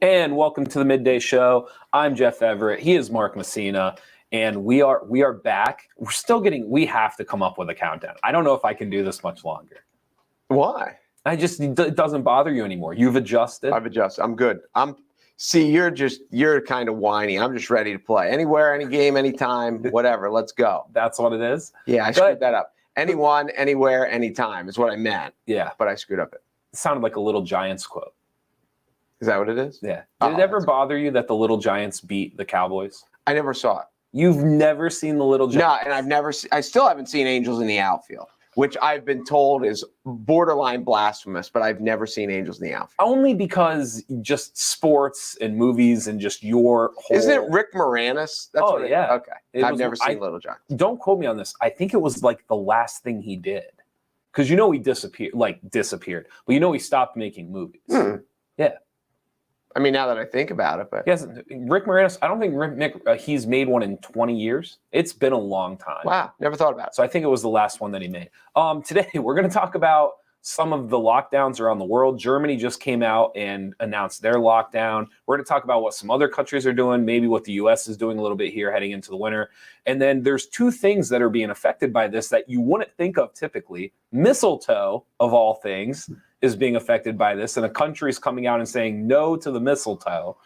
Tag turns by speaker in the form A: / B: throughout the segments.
A: And welcome to the Midday Show. I'm Jeff Everett. He is Mark Messina, and we are back. We have to come up with a countdown. I don't know if I can do this much longer.
B: Why?
A: It doesn't bother you anymore. You've adjusted.
B: I've adjusted. I'm good. You're kind of whiny. I'm just ready to play. Anywhere, any game, anytime, whatever. Let's go.
A: That's what it is?
B: Yeah, I screwed that up. Anyone, anywhere, anytime is what I meant.
A: Yeah.
B: But I screwed up it.
A: It sounded like a Little Giants quote.
B: Is that what it is?
A: Yeah. Did it ever bother you that the Little Giants beat the Cowboys?
B: I never saw it.
A: You've never seen the Little Giants?
B: No, and I still haven't seen Angels in the Outfield, which I've been told is borderline blasphemous, but I've never seen Angels in the Outfield.
A: Only because just sports and movies and just your whole...
B: Isn't it Rick Moranis?
A: Yeah.
B: Okay. I've never seen Little Giants.
A: Don't quote me on this. I think it was like the last thing he did. Because he disappeared. But he stopped making movies. Yeah.
B: I mean, now that I think about it, but
A: he hasn't. Rick Moranis, I don't think he's made one in 20 years. It's been a long time.
B: Wow, never thought about it.
A: So I think it was the last one that he made. Today, we're going to talk about some of the lockdowns around the world. Germany just came out and announced their lockdown. We're going to talk about what some other countries are doing, maybe what the U.S. is doing a little bit here heading into the winter. And then there's two things that are being affected by this that you wouldn't think of typically. Mistletoe, of all things, is being affected by this, and a country's coming out and saying no to the mistletoe.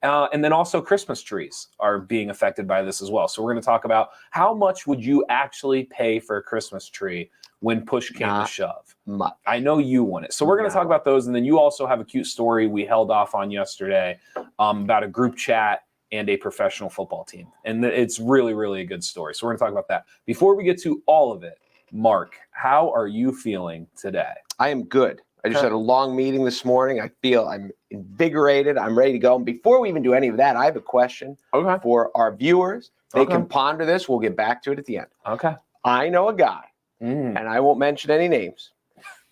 A: And then also Christmas trees are being affected by this as well. So we're going to talk about how much would you actually pay for a Christmas tree when push came to shove.
B: Much.
A: I know you want it. So we're going to talk about those, and then you also have a cute story we held off on yesterday about a group chat and a professional football team. And it's really, really a good story. So we're going to talk about that. Before we get to all of it, Mark, how are you feeling today?
B: I am good. I just had a long meeting this morning. I feel I'm invigorated. I'm ready to go. And before we even do any of that, I have a question for our viewers. They can ponder this. We'll get back to it at the end.
A: Okay.
B: I know a guy, and I won't mention any names,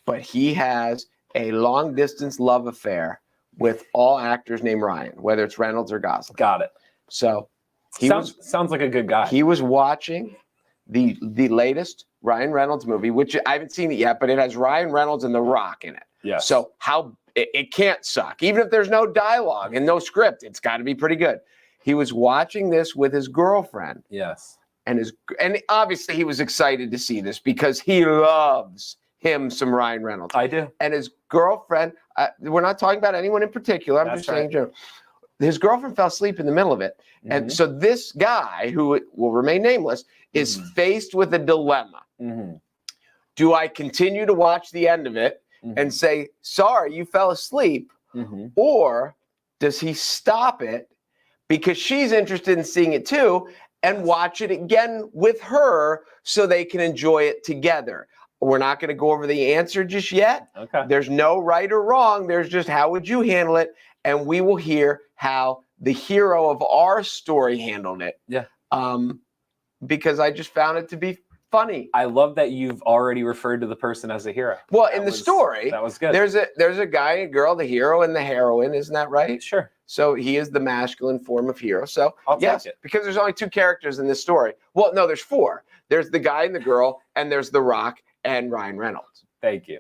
B: but he has a long-distance love affair with all actors named Ryan, whether it's Reynolds or Gosling.
A: Got it.
B: So
A: sounds like a good guy.
B: He was watching the latest Ryan Reynolds movie, which I haven't seen it yet, but it has Ryan Reynolds and The Rock in it.
A: Yeah.
B: So it can't suck. Even if there's no dialogue and no script, it's got to be pretty good. He was watching this with his girlfriend.
A: Yes.
B: And obviously he was excited to see this because he loves him some Ryan Reynolds.
A: I do.
B: And his girlfriend, we're not talking about anyone in particular. I'm just saying, his girlfriend fell asleep in the middle of it. And so this guy, who will remain nameless, is faced with a dilemma. Do I continue to watch the end of it and say, sorry, you fell asleep? Or does he stop it because she's interested in seeing it too and watch it again with her so they can enjoy it together? We're not going to go over the answer just yet.
A: Okay.
B: There's no right or wrong. There's just how would you handle it? And we will hear how the hero of our story handled it.
A: Yeah.
B: Because I just found it to be funny.
A: I love that you've already referred to the person as a hero.
B: Well, in the story,
A: that was good.
B: There's a guy and a girl, the hero and the heroine, isn't that right?
A: Sure.
B: So he is the masculine form of hero. So
A: I'll take it.
B: Because there's only two characters in this story. Well, no, there's four. There's the guy and the girl, and there's The Rock and Ryan Reynolds.
A: Thank you.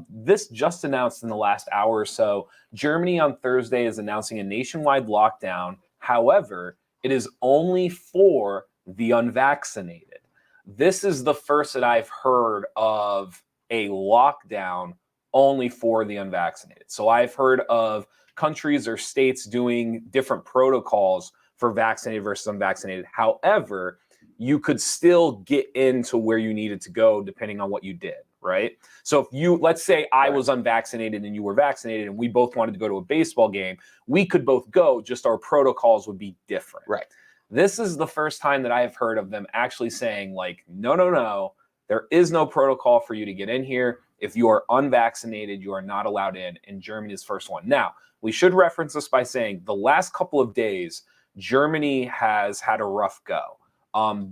A: This just announced in the last hour or so. Germany on Thursday is announcing a nationwide lockdown. However, it is only for the unvaccinated. This is the first that I've heard of a lockdown only for the unvaccinated. So I've heard of countries or states doing different protocols for vaccinated versus unvaccinated. However, you could still get into where you needed to go depending on what you did, right? So if let's say I was unvaccinated and you were vaccinated and we both wanted to go to a baseball game, we could both go, just our protocols would be different.
B: Right.
A: This is the first time that I have heard of them actually saying like, no, there is no protocol for you to get in here. If you are unvaccinated, you are not allowed in, and Germany is the first one. Now, we should reference this by saying the last couple of days, Germany has had a rough go.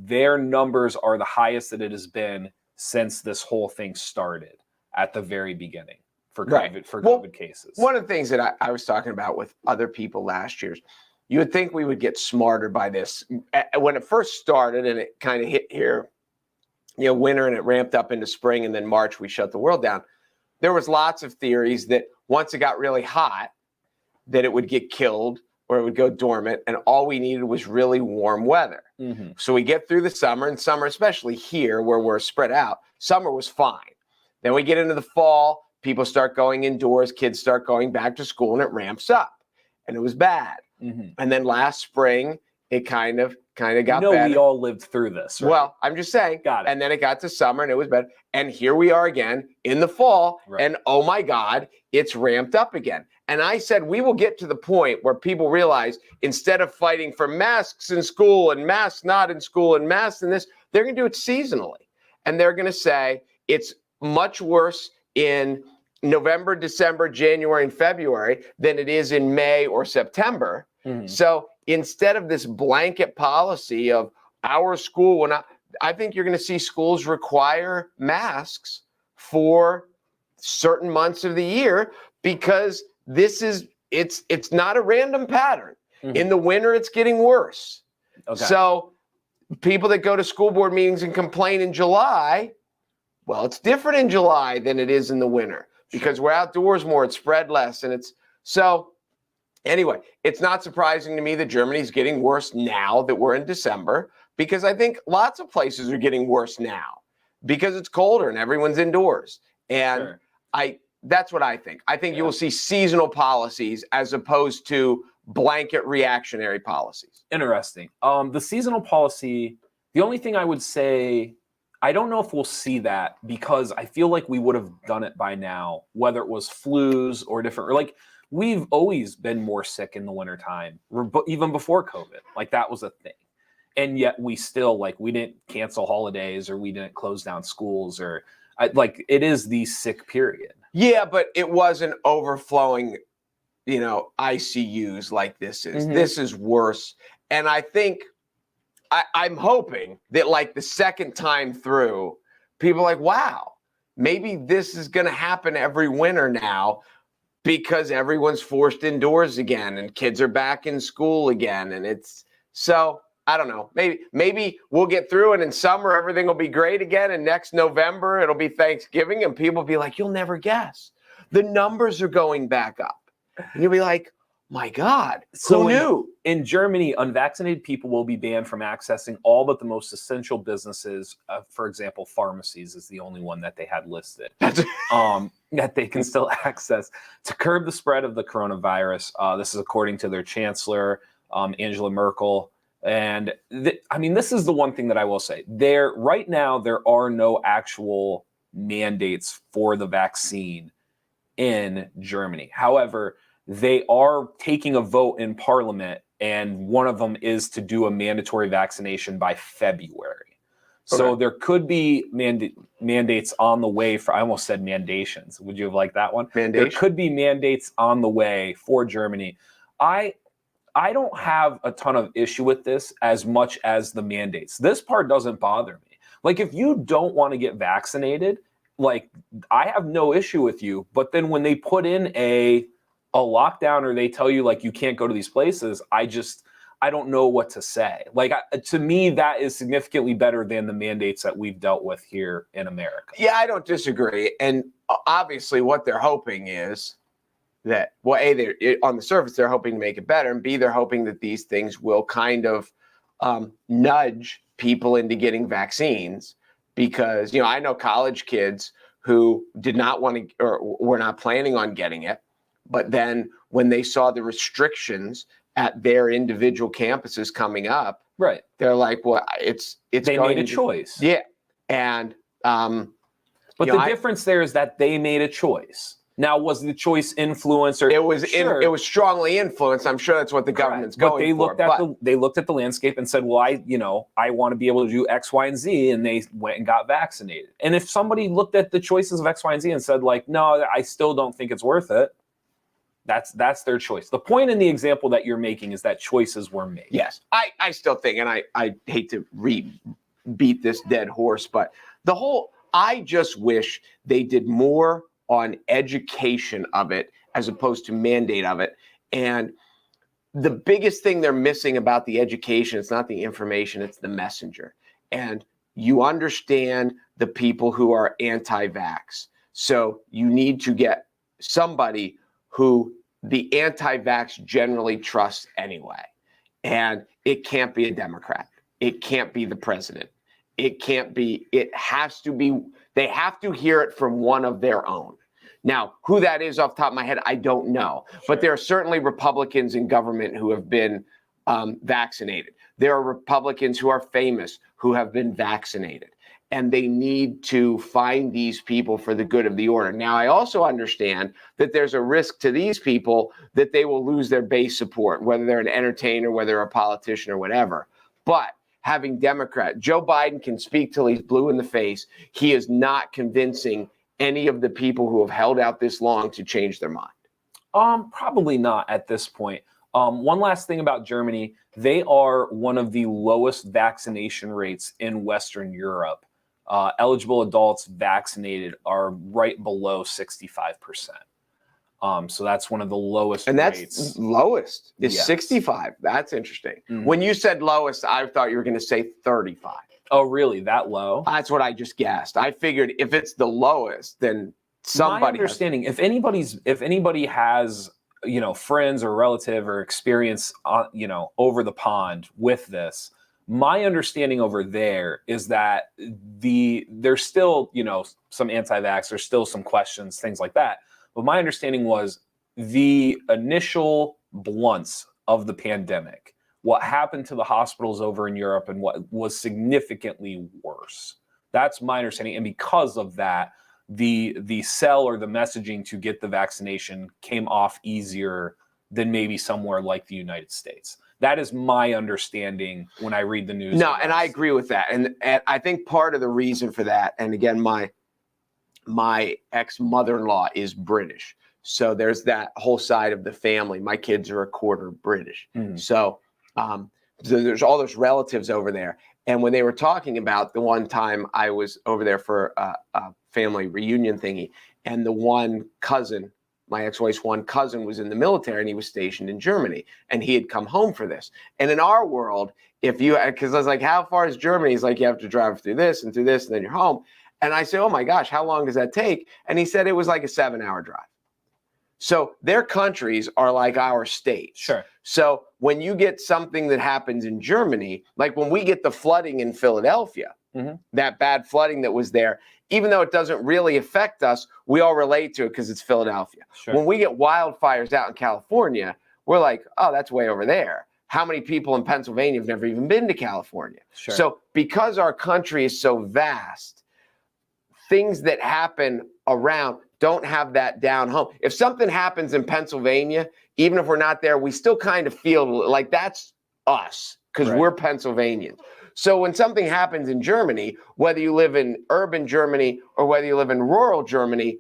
A: Their numbers are the highest that it has been since this whole thing started at the very beginning for COVID cases.
B: One of the things that I was talking about with other people last year, you would think we would get smarter by this. When it first started and it kind of hit here, winter, and it ramped up into spring, and then March, we shut the world down. There was lots of theories that once it got really hot, that it would get killed or it would go dormant, and all we needed was really warm weather.
A: Mm-hmm.
B: So we get through the summer, and summer, especially here where we're spread out, summer was fine. Then we get into the fall, people start going indoors, kids start going back to school, and it ramps up. And it was bad.
A: Mm-hmm.
B: And then last spring, it kind of got better.
A: We all lived through this, right?
B: Well, I'm just saying.
A: Got it.
B: And then it got to summer, and it was better. And here we are again in the fall,
A: right.
B: and oh my God, it's ramped up again. And I said, we will get to the point where people realize instead of fighting for masks in school and masks not in school and masks in this, they're going to do it seasonally. And they're going to say it's much worse in November, December, January, and February than it is in May or September. Mm-hmm. So instead of this blanket policy of our school will not, I think you're going to see schools require masks for certain months of the year because it's not a random pattern. Mm-hmm. In the winter, it's getting worse. Okay. So people that go to school board meetings and complain in July, well, it's different in July than it is in the winter because we're outdoors more, it's spread less, and it's so anyway, it's not surprising to me that Germany's getting worse now that we're in December because I think lots of places are getting worse now because it's colder and everyone's indoors. And sure. That's what I think. I think you will see seasonal policies as opposed to blanket reactionary policies.
A: Interesting. The seasonal policy, the only thing I would say, I don't know if we'll see that because I feel like we would have done it by now, whether it was flus or different, or like we've always been more sick in the wintertime, even before COVID. Like that was a thing. And yet we still, like, we didn't cancel holidays or we didn't close down schools or like it is the sick period.
B: Yeah, but it wasn't overflowing, ICUs like this is. Mm-hmm. This is worse. And I think I'm hoping that like the second time through, people are like, wow, maybe this is going to happen every winter now because everyone's forced indoors again and kids are back in school again. And it's so I don't know. Maybe we'll get through it in summer. Everything will be great again. And next November, it'll be Thanksgiving. And people will be like, you'll never guess. The numbers are going back up. And you'll be like, my God, who knew?
A: In Germany, unvaccinated people will be banned from accessing all but the most essential businesses. For example, pharmacies is the only one that they had listed that they can still access to curb the spread of the coronavirus. This is according to their chancellor, Angela Merkel. And this is the one thing that I will say. Right now, there are no actual mandates for the vaccine in Germany. However, they are taking a vote in parliament, and one of them is to do a mandatory vaccination by February. Okay. So there could be mandates on the way for, I almost said mandations. Would you have liked that one? There could be mandates on the way for Germany. I don't have a ton of issue with this as much as the mandates. This part doesn't bother me. Like, if you don't want to get vaccinated, like, I have no issue with you. But then when they put in a lockdown or they tell you, like, you can't go to these places, I don't know what to say. Like, to me, that is significantly better than the mandates that we've dealt with here in America.
B: Yeah, I don't disagree. And obviously what they're hoping is that, well, A, on the surface, they're hoping to make it better, and B, they're hoping that these things will kind of nudge people into getting vaccines because, I know college kids who did not want to or were not planning on getting it, but then when they saw the restrictions at their individual campuses coming up,
A: right,
B: they're like, well, it's
A: they made a choice.
B: Yeah. And
A: but the difference there is that they made a choice. Now, was the choice influenced? Or
B: it was strongly influenced. I'm sure that's what the government's going for.
A: They looked at the landscape and said, well, I want to be able to do X, Y, and Z, and they went and got vaccinated. And if somebody looked at the choices of X, Y, and Z and said, like, no, I still don't think it's worth it, that's their choice. The point in the example that you're making is that choices were made.
B: Yes, I still think, and I hate to beat this dead horse, but I just wish they did more on education of it as opposed to mandate of it. And the biggest thing they're missing about the education, it's not the information, it's the messenger. And you understand the people who are anti-vax. So you need to get somebody who the anti-vax generally trusts anyway. And it can't be a Democrat. It can't be the president. It has to be, they have to hear it from one of their own. Now, who that is off the top of my head, I don't know. Sure. But there are certainly Republicans in government who have been vaccinated. There are Republicans who are famous who have been vaccinated. And they need to find these people for the good of the order. Now, I also understand that there's a risk to these people that they will lose their base support, whether they're an entertainer, whether they're a politician or whatever. But having Joe Biden can speak till he's blue in the face. He is not convincing any of the people who have held out this long to change their mind.
A: Probably not at this point. One last thing about Germany, they are one of the lowest vaccination rates in Western Europe. Eligible adults vaccinated are right below 65%. So that's one of the lowest
B: and that's
A: rates.
B: Lowest is
A: Yes.
B: 65. That's interesting.
A: Mm-hmm.
B: When you said lowest, I thought you were going to say 35.
A: Oh, really? That low?
B: That's what I just guessed. I figured if it's the lowest, then somebody.
A: My understanding, if anybody has, friends or relative or experience, over the pond with this, my understanding over there is that there's still, some anti-vax, there's still some questions, things like that. But my understanding was the initial blunts of the pandemic, what happened to the hospitals over in Europe and what was significantly worse. That's my understanding. And because of that, the sell or the messaging to get the vaccination came off easier than maybe somewhere like the United States. That is my understanding when I read the news.
B: No, and I agree with that. And I think part of the reason for that, and again, my ex-mother-in-law is British. So there's that whole side of the family. My kids are a quarter British. Mm. So there's all those relatives over there. And when they were talking about the one time I was over there for a family reunion thingy, and the one cousin, my ex-wife's one cousin, was in the military and he was stationed in Germany and he had come home for this. And in our world, because I was like, how far is Germany? He's like, you have to drive through this and then you're home. And I said, oh my gosh, how long does that take? And he said it was like a 7-hour drive. So their countries are like our states.
A: Sure.
B: So when you get something that happens in Germany, like when we get the flooding in Philadelphia, that bad flooding that was there, even though it doesn't really affect us, we all relate to it because it's Philadelphia. Sure. When we get wildfires out in California, we're like, oh, that's way over there. How many people in Pennsylvania have never even been to California? Sure. So because our country is so vast, things that happen around don't have that down home. If something happens in Pennsylvania, even if we're not there, we still kind of feel like that's us because we're Pennsylvanians. So when something happens in Germany, whether you live in urban Germany or whether you live in rural Germany,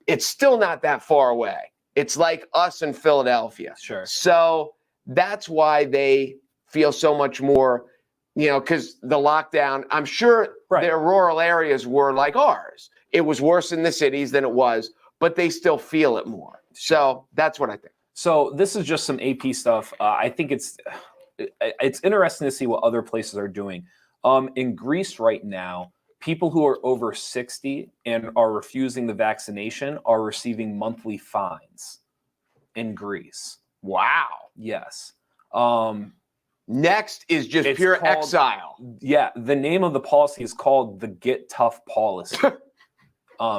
B: it's still not that far away. It's like us in Philadelphia.
A: Sure.
B: So that's why they feel so much more, because the lockdown, I'm sure their rural areas were like ours. It was worse in the cities than it was, but they still feel it more. So that's what I think.
A: So this is just some AP stuff. I think it's interesting to see what other places are doing. In Greece right now, people who are over 60 and are refusing the vaccination are receiving monthly fines in Greece.
B: Wow.
A: Yes.
B: Next is just pure exile.
A: Yeah. The name of the policy is called the Get Tough policy.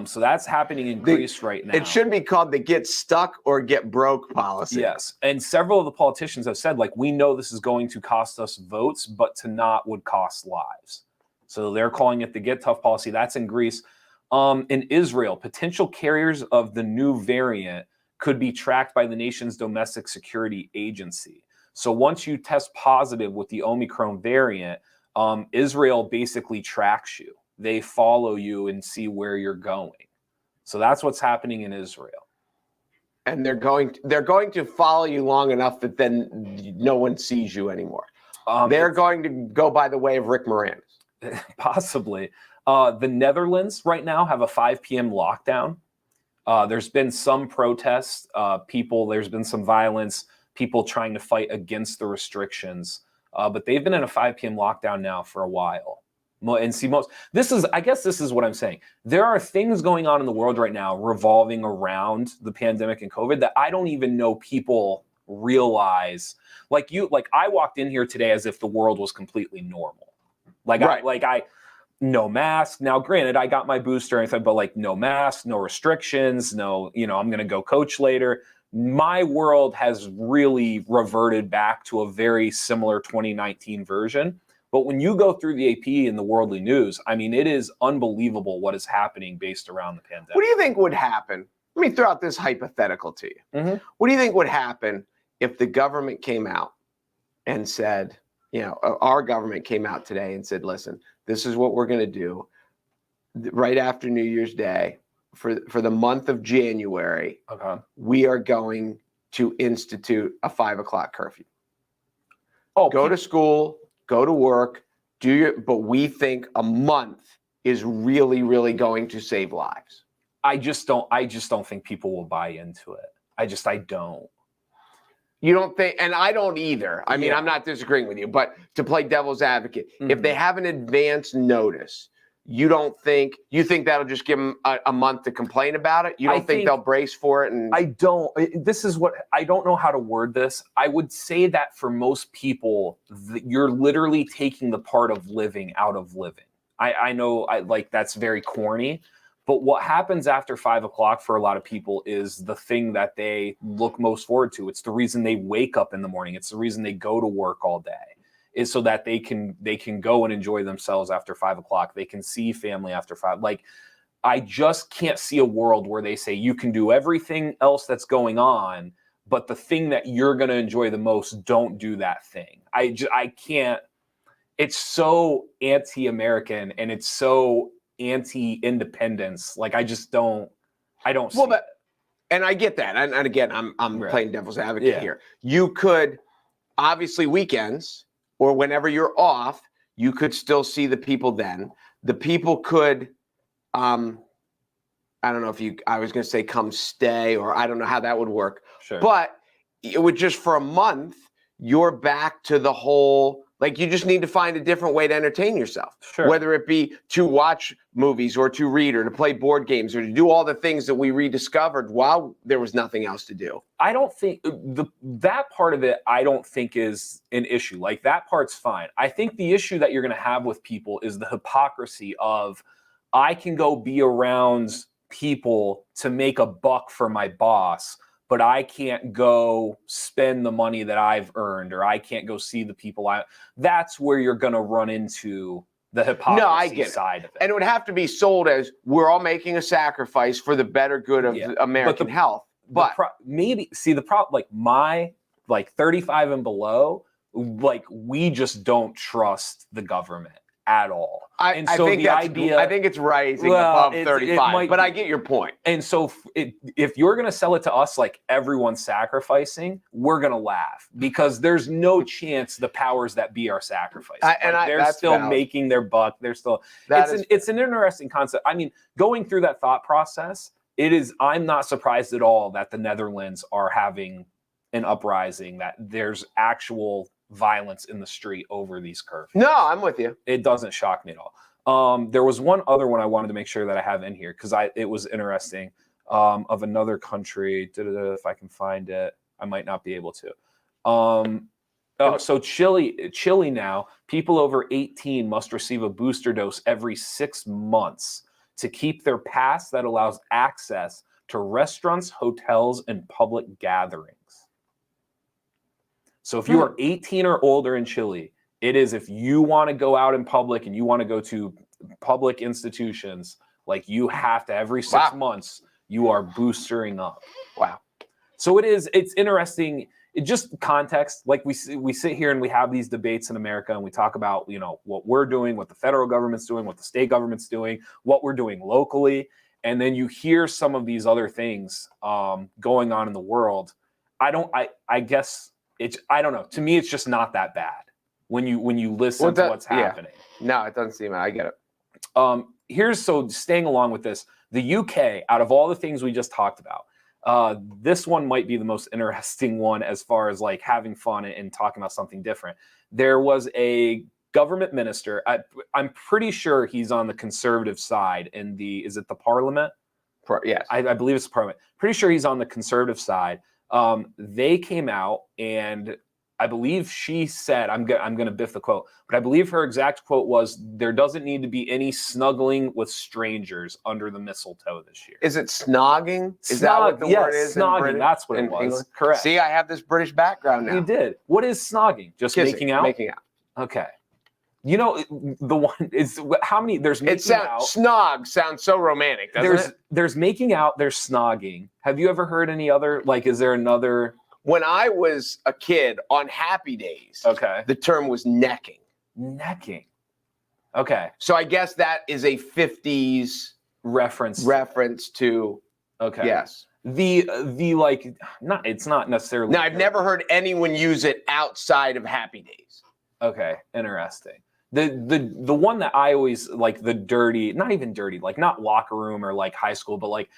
A: So that's happening in Greece right now.
B: It should be called the Get Stuck or Get Broke policy.
A: Yes. And several of the politicians have said, we know this is going to cost us votes, but to not would cost lives. So they're calling it the Get Tough policy. That's in Greece. In Israel, potential carriers of the new variant could be tracked by the nation's domestic security agency. So once you test positive with the Omicron variant, Israel basically tracks you. They follow you and see where you're going. So that's what's happening in Israel.
B: And they're going to follow you long enough that then no one sees you anymore. They're going to go by the way of Rick Moranis.
A: Possibly. The Netherlands right now have a 5 p.m. lockdown. There's been some protests. There's been some violence, people trying to fight against the restrictions. But they've been in a 5 p.m. lockdown now for a while. And see, I guess this is what I'm saying. There are things going on in the world right now revolving around the pandemic and COVID that I don't even know people realize. Like I walked in here today as if the world was completely normal. No mask. Now, granted, I got my booster and everything, but like no mask, no restrictions, no, I'm going to go coach later. My world has really reverted back to a very similar 2019 version. But when you go through the AP and the worldly news, I mean, it is unbelievable what is happening based around the pandemic.
B: What do you think would happen? Let me throw out this hypothetical to you.
A: Mm-hmm.
B: What do you think would happen if the government came out and said, our government came out today and said, listen, this is what we're going to do right after New Year's Day for the month of January.
A: Okay.
B: We are going to institute a 5 o'clock curfew. Go to school, go to work, but we think a month is really, really going to save lives.
A: I just don't think people will buy into it. I don't.
B: You don't think, and I don't either. I mean, I'm not disagreeing with you, but to play devil's advocate, if they have an advance notice, you think that'll just give them a month to complain about it? You don't think they'll brace for it? And
A: I don't. I don't know how to word this. I would say that for most people, you're literally taking the part of living out of living. I know that's very corny. But what happens after 5 o'clock for a lot of people is the thing that they look most forward to. It's the reason they wake up in the morning. It's the reason they go to work all day, is so that they can go and enjoy themselves after 5 o'clock. They can see family after 5. I just can't see a world where they say you can do everything else that's going on, but the thing that you're going to enjoy the most, don't do that thing. I can't. It's so anti-American and it's so anti-independence. I don't see it.
B: And I get that. And again, I'm playing devil's advocate here. You could, obviously weekends or whenever you're off, you could still see the people then. The people could, I don't know I was going to say come stay, or I don't know how that would work.
A: Sure.
B: But it would just for a month, you're back to the whole, you just need to find a different way to entertain yourself.
A: Sure.
B: Whether it be to watch movies or to read or to play board games or to do all the things that we rediscovered while there was nothing else to do.
A: I don't think that part of it, I don't think is an issue. That part's fine. I think the issue that you're going to have with people is the hypocrisy of, I can go be around people to make a buck for my boss, but I can't go spend the money that I've earned, or I can't go see the people that's where you're going to run into the hypocrisy side of it.
B: And it would have to be sold as, we're all making a sacrifice for the better good of American health. But
A: the problem, my 35 and below, we just don't trust the government at all.
B: I think it's rising above 35, but I get your point.
A: And so if you're going to sell it to us like everyone's sacrificing, we're going to laugh, because there's no chance the powers that be are sacrificing. They're still making their buck. They're still, it's an interesting concept. I mean, going through that thought process, I'm not surprised at all that the Netherlands are having an uprising, that there's actual violence in the street over these curfews. No,
B: I'm with you.
A: It doesn't shock me at all. There was one other one I wanted to make sure that I have in here, because it was interesting, of another country. If I can find it, I might not be able to. So Chile now, people over 18 must receive a booster dose every 6 months to keep their pass that allows access to restaurants, hotels, and public gatherings. So if you are 18 or older in Chile, it is, if you want to go out in public and you want to go to public institutions, you have to, every 6 months, you are boostering up.
B: Wow.
A: So it's interesting. It just context, we sit here and we have these debates in America and we talk about, what we're doing, what the federal government's doing, what the state government's doing, what we're doing locally. And then you hear some of these other things going on in the world. I guess, I don't know. To me, it's just not that bad when you listen to what's happening.
B: No, it doesn't seem. I get it.
A: So staying along with this, the UK, out of all the things we just talked about, this one might be the most interesting one as far as having fun and talking about something different. There was a government minister. I'm pretty sure he's on the conservative side in is it the parliament?
B: Yes.
A: I believe it's the parliament. Pretty sure he's on the conservative side. They came out and I believe she said, I'm going to biff the quote, but I believe her exact quote was, there doesn't need to be any snuggling with strangers under the mistletoe this year.
B: Is it snogging? Is that what the word is?
A: Snogging, that's what it was.
B: England?
A: Correct.
B: See, I have this British background now.
A: You did. What is snogging? Just
B: Kissing,
A: making out?
B: Making out.
A: Okay. You know, the one is how many, there's making out.
B: Snog sounds so romantic, doesn't it?
A: There's making out, there's snogging. Have you ever heard any other, like, is there another?
B: When I was a kid on Happy Days,
A: Okay.
B: the term was necking.
A: Necking. Okay.
B: So I guess that is a 50s reference to,
A: okay.
B: Yes.
A: The like, not, it's not necessarily.
B: Now, I've never heard anyone use it outside of Happy Days.
A: Okay. Interesting. The one that I always like, the dirty, not even dirty, like not locker room or like high school, but like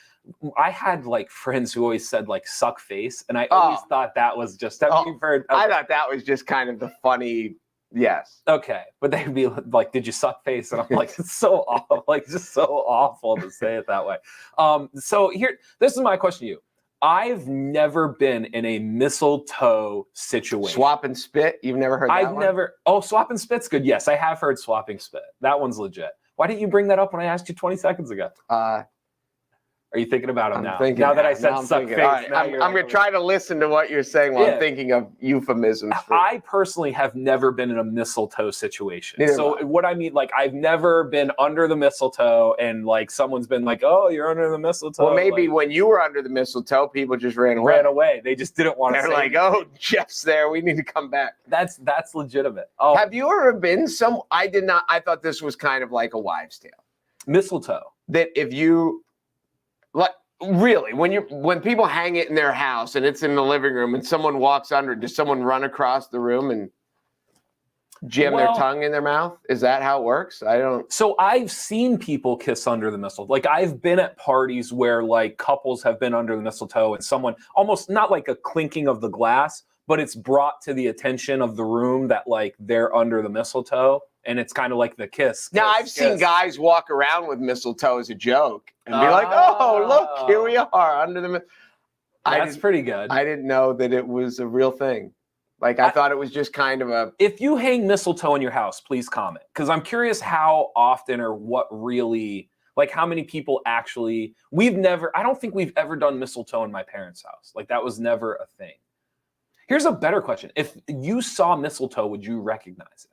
A: I had like friends who always said like suck face, and I always thought that was just. Have you heard?
B: I thought that was just kind of the funny. Yes.
A: Okay, but they'd be like, "Did you suck face?" And I'm like, "It's so awful, like just so awful to say it that way." So here, this is my question to you. I've never been in a mistletoe situation.
B: Swap and spit? You've never heard that one?
A: Oh, swap and spit's good. Yes, I have heard swapping spit. That one's legit. Why didn't you bring that up when I asked you 20 seconds ago? Are you thinking about them now? Now that I said suck face.
B: Right, I'm going to try to listen to what you're saying while I'm thinking of euphemisms.
A: I personally have never been in a mistletoe situation. So what I mean, like, I've never been under the mistletoe and like someone's been like, oh, you're under the mistletoe.
B: Well, maybe when you were under the mistletoe, people just ran away.
A: They just didn't want to say.
B: They're like, oh, Jeff's there. We need to come back.
A: That's legitimate. Oh.
B: Have you ever been I did not. I thought this was kind of like a wives' tale.
A: Mistletoe.
B: That if you... Like really, when people hang it in their house and it's in the living room and someone walks under, does someone run across the room and jam their tongue in their mouth? Is that how it works? I don't.
A: So I've seen people kiss under the mistletoe. Like I've been at parties where like couples have been under the mistletoe and someone almost not like a clinking of the glass, but it's brought to the attention of the room that like they're under the mistletoe. And it's kind of like the kiss.
B: Now, I've seen guys walk around with mistletoe as a joke and be like, oh, look, here we are under the mistletoe.
A: That's pretty good.
B: I didn't know that it was a real thing. Like, I thought it was just kind of a...
A: If you hang mistletoe in your house, please comment. Because I'm curious how often or what really... Like, how many people actually... I don't think we've ever done mistletoe in my parents' house. Like, that was never a thing. Here's a better question. If you saw mistletoe, would you recognize it?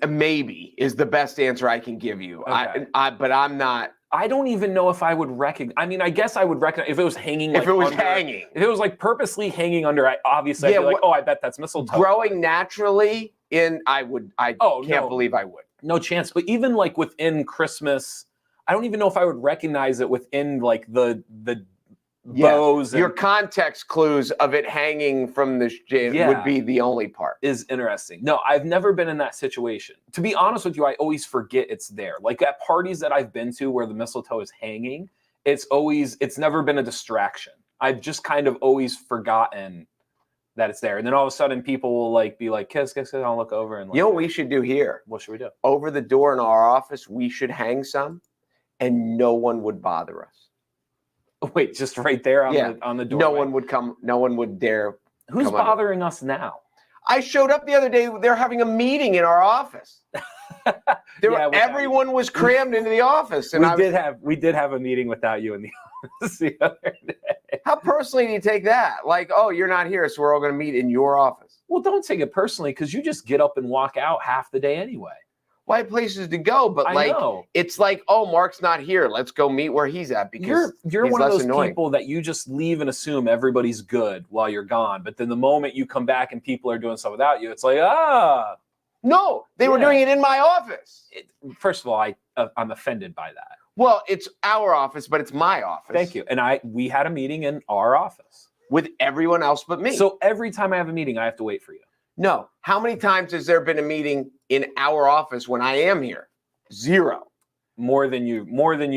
B: Maybe is the best answer I can give you.
A: Okay.
B: But I'm not.
A: I don't even know if I would recognize. I mean, I guess I would recognize if it was hanging. Like,
B: if it was hanging.
A: If it was like purposely hanging under, obviously I'd be like, oh, I bet that's mistletoe.
B: Growing naturally I can't believe I would.
A: No chance. But even like within Christmas, I don't even know if I would recognize it within like the bows.
B: Your context clues of it hanging from the would be the only part.
A: Is interesting. No, I've never been in that situation. To be honest with you, I always forget it's there. Like at parties that I've been to where the mistletoe is hanging, it's never been a distraction. I've just kind of always forgotten that it's there. And then all of a sudden people will like be like, kiss, kiss, kiss. I'll look over and like,
B: you know what we should do here?
A: What should we do? Over
B: the door in our office, we should hang some and no one would bother us.
A: Wait, just right there on the door.
B: No one would come. No one would dare.
A: Who's bothering us now?
B: I showed up the other day. They're having a meeting in our office. Everyone was crammed into the office, and
A: we did have a meeting without you in the office the other day.
B: How personally do you take that? Like, oh, you're not here, so we're all going to meet in your office.
A: Well, don't take it personally because you just get up and walk out half the day anyway.
B: Well, I have places to go, but it's like, oh, Mark's not here. Let's go meet where he's at because
A: you're one of those people that you just leave and assume everybody's good while you're gone. But then the moment you come back and people are doing stuff without you, it's like,
B: no, they were doing it in my office.
A: First of all, I'm offended by that.
B: Well, it's our office, but it's my office.
A: Thank you. And we had a meeting in our office
B: with everyone else but me.
A: So every time I have a meeting, I have to wait for you.
B: No. How many times has there been a meeting in our office when I am here? 0.
A: More than you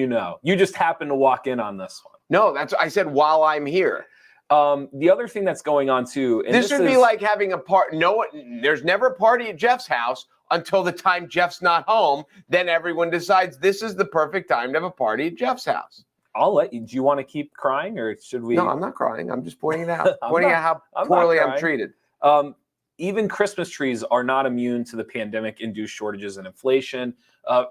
A: know. You just happen to walk in on this one.
B: No, I said while I'm here.
A: The other thing that's going on too, and
B: this would be like having a party. There's never a party at Jeff's house until the time Jeff's not home. Then everyone decides this is the perfect time to have a party at Jeff's house.
A: I'll let you. Do you want to keep crying, or should we?
B: No, I'm not crying. I'm just pointing it out. Pointing out how poorly I'm treated.
A: Even Christmas trees are not immune to the pandemic-induced shortages and inflation.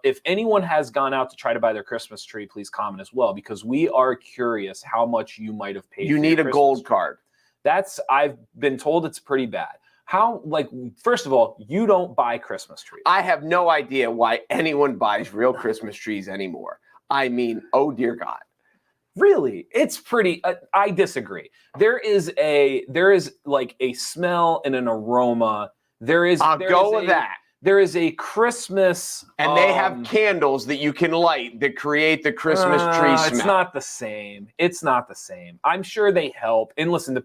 A: If anyone has gone out to try to buy their Christmas tree, please comment as well, because we are curious how much you might have paid.
B: You need a gold card.
A: I've been told it's pretty bad. First of all, you don't buy Christmas trees.
B: I have no idea why anyone buys real Christmas trees anymore. I mean, oh dear God.
A: Really, it's pretty. I disagree. There is like a smell and an aroma.
B: I'll go with that.
A: There is a Christmas,
B: and they have candles that you can light that create the Christmas tree smell.
A: It's not the same. It's not the same. I'm sure they help. And listen,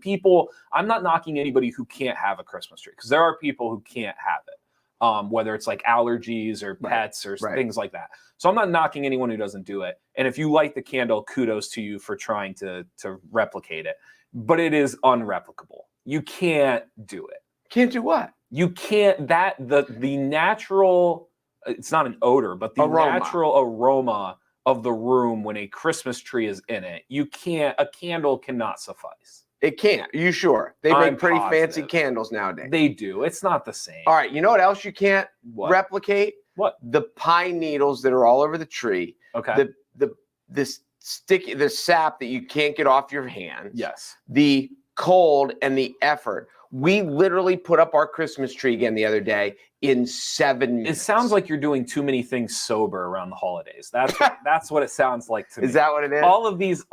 A: I'm not knocking anybody who can't have a Christmas tree, because there are people who can't have it, whether it's like allergies or pets or things like that. So I'm not knocking anyone who doesn't do it. And if you light the candle, kudos to you for trying to replicate it. But it is unreplicable. You can't do it.
B: Can't do what?
A: You can't, the natural, it's not an odor, but the natural aroma of the room when a Christmas tree is in it, a candle cannot suffice.
B: It can't. You sure? They make pretty fancy candles nowadays.
A: They do. It's not the same.
B: All right. You know what else you can't replicate?
A: What?
B: The pine needles that are all over the tree.
A: Okay.
B: The sap that you can't get off your hands.
A: Yes.
B: The cold and the effort. We literally put up our Christmas tree again the other day in 7 minutes.
A: It sounds like you're doing too many things sober around the holidays. That's what it sounds like to me.
B: Is that what it is?
A: All of these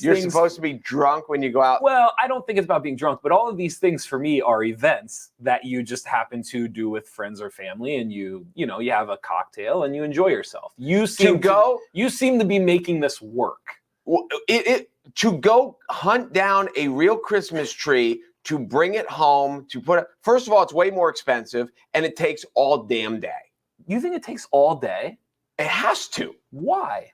B: You're
A: things.
B: supposed to be drunk when you go out.
A: Well, I don't think it's about being drunk, but all of these things for me are events that you just happen to do with friends or family, and you have a cocktail and you enjoy yourself. You seem to be making this work.
B: To go hunt down a real Christmas tree, to bring it home, first of all, it's way more expensive, and it takes all damn day.
A: You think it takes all day?
B: It has to.
A: Why?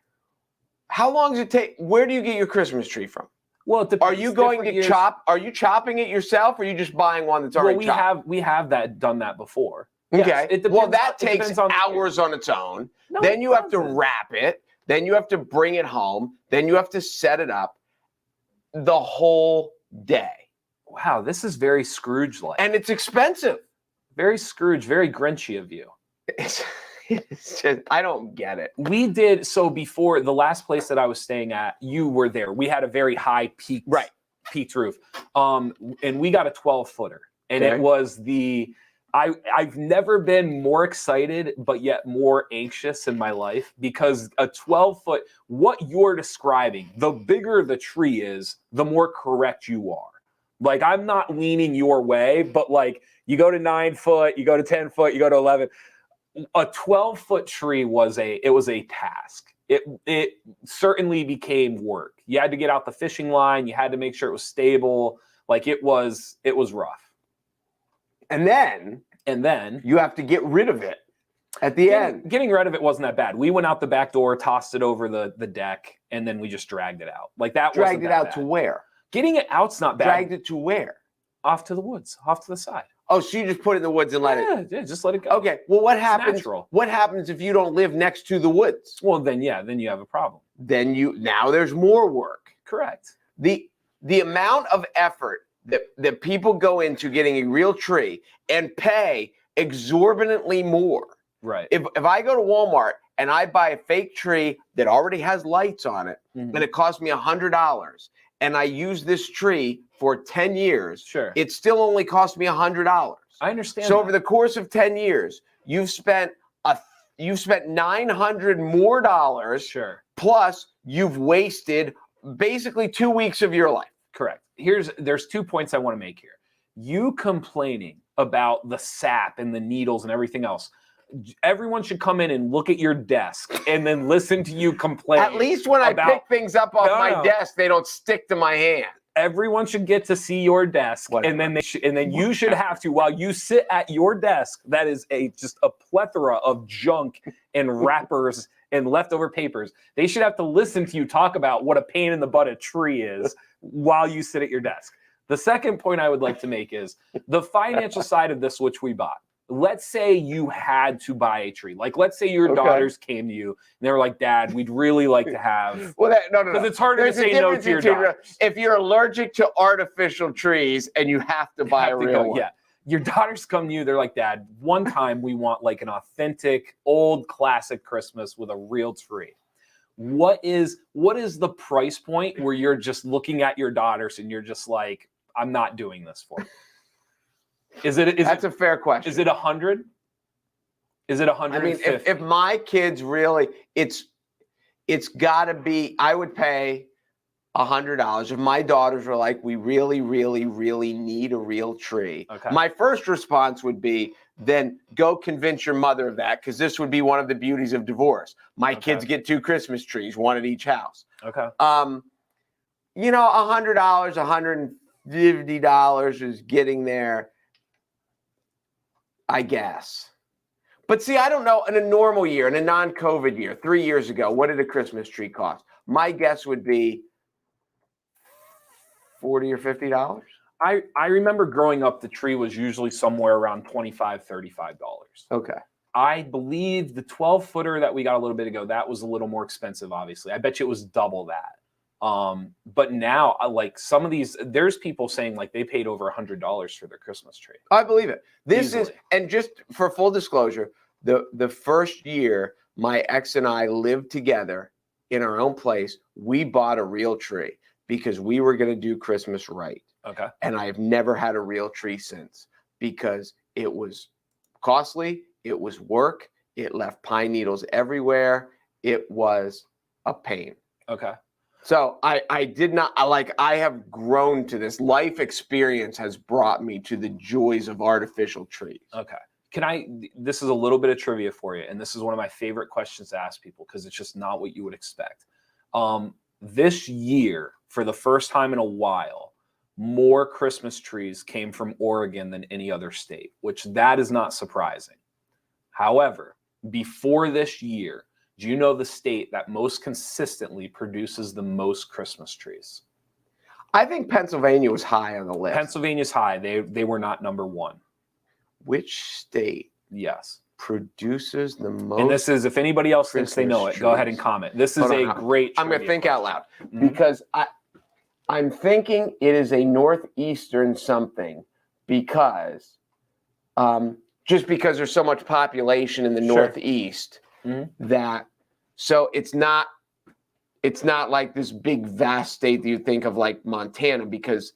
B: How long does it take? Where do you get your Christmas tree from?
A: Well, it depends.
B: Are you going to chop? Are you chopping it yourself, or are you just buying one that's already chopped?
A: We have done that before.
B: Okay.
A: Yes,
B: well, that takes hours on its own. No, then you have to wrap it. Then you have to bring it home. Then you have to set it up. The whole day.
A: Wow, this is very Scrooge-like.
B: And it's expensive.
A: Very Scrooge, very Grinchy of you.
B: It's just, I don't get it.
A: We did, so before, the last place that I was staying at, you were there. We had a very high peaked roof. And we got a 12-footer. And it was I've never been more excited, but yet more anxious in my life, because a 12-foot, what you're describing, the bigger the tree is, the more correct you are. Like, I'm not leaning your way, but like, you go to 9 foot, you go to 10 foot, you go to 11. A 12-foot tree was a task. It certainly became work. You had to get out the fishing line. You had to make sure it was stable. Like, it was rough.
B: And then you have to get rid of it at the end.
A: Getting rid of it wasn't that bad. We went out the back door, tossed it over the deck, and then we just dragged it out. Like, that
B: dragged
A: wasn't
B: it out
A: bad.
B: To where?
A: Getting it out's not bad.
B: Dragged it to where?
A: Off to the woods, off to the side.
B: Oh, so you just put it in the woods and let it?
A: Yeah, just let it go.
B: Okay. Well, what happens?
A: Natural.
B: What happens if you don't live next to the woods?
A: Well, then you have a problem.
B: Now there's more work.
A: Correct.
B: The amount of effort that people go into getting a real tree and pay exorbitantly more.
A: Right.
B: If I go to Walmart and I buy a fake tree that already has lights on it, and it costs me $100, and I use this tree for 10 years,
A: sure,
B: it still only cost me $100.
A: I understand.
B: So over the course of 10 years, you've spent $900 more dollars.
A: Sure.
B: Plus, you've wasted basically 2 weeks of your life.
A: Correct. There's 2 points I want to make here. You complaining about the sap and the needles and everything else. Everyone should come in and look at your desk and then listen to you complain.
B: At least when I pick things up off my desk, they don't stick to my hand.
A: Everyone should get to see your desk, and then you should have to, while you sit at your desk, that is just a plethora of junk and wrappers and leftover papers. They should have to listen to you talk about what a pain in the butt a tree is while you sit at your desk. The second point I would like to make is the financial side of this, which we bought. Let's say you had to buy a tree. Like, let's say your daughters came to you and they were like, Dad, we'd really like to have.
B: Well, no.
A: Because it's harder to say no to your daughters.
B: If you're allergic to artificial trees and you have to buy a real one.
A: Yeah. Your daughters come to you, they're like, Dad, one time we want like an authentic, old, classic Christmas with a real tree. What is the price point where you're just looking at your daughters and you're just like, I'm not doing this for you? That's a fair question.
B: Is it
A: 100? Is it 150?
B: I mean, if my kids really, it's got to be, I would pay $100. If my daughters were like, we really, really, really need a real tree. Okay. My first response would be, then go convince your mother of that, because this would be one of the beauties of divorce. My kids get 2 Christmas trees, one at each house.
A: Okay.
B: $100, $150 is getting there, I guess. But see, I don't know, in a normal year, in a non-COVID year, 3 years ago, what did a Christmas tree cost? My guess would be $40 or $50.
A: I remember growing up, the tree was usually somewhere around $25, $35.
B: Okay.
A: I believe the 12-footer that we got a little bit ago, that was a little more expensive, obviously. I bet you it was double that. But now, like some of these, there's people saying like they paid over $100 for their Christmas tree.
B: I believe it. This
A: Easily.
B: is, and just for full disclosure, the first year my ex and I lived together in our own place, we bought a real tree because we were going to do Christmas right.
A: Okay.
B: And I've never had a real tree since, because it was costly, it was work, it left pine needles everywhere, it was a pain.
A: Okay.
B: So I did not, I have grown to this. Life experience has brought me to the joys of artificial trees.
A: Okay. This is a little bit of trivia for you, and this is one of my favorite questions to ask people because it's just not what you would expect. This year, for the first time in a while, more Christmas trees came from Oregon than any other state, which that is not surprising. However, before this year, do you know the state that most consistently produces the most Christmas trees?
B: I think Pennsylvania was high on the list.
A: Pennsylvania's high. They were not number one.
B: Which state?
A: Yes.
B: Produces the most.
A: And this is, if anybody else thinks they know it, go ahead and comment. This is a great.
B: I'm going to think out loud because I'm thinking it is a northeastern something because just because there's so much population in the Northeast that, so it's not like this big vast state that you think of like Montana, because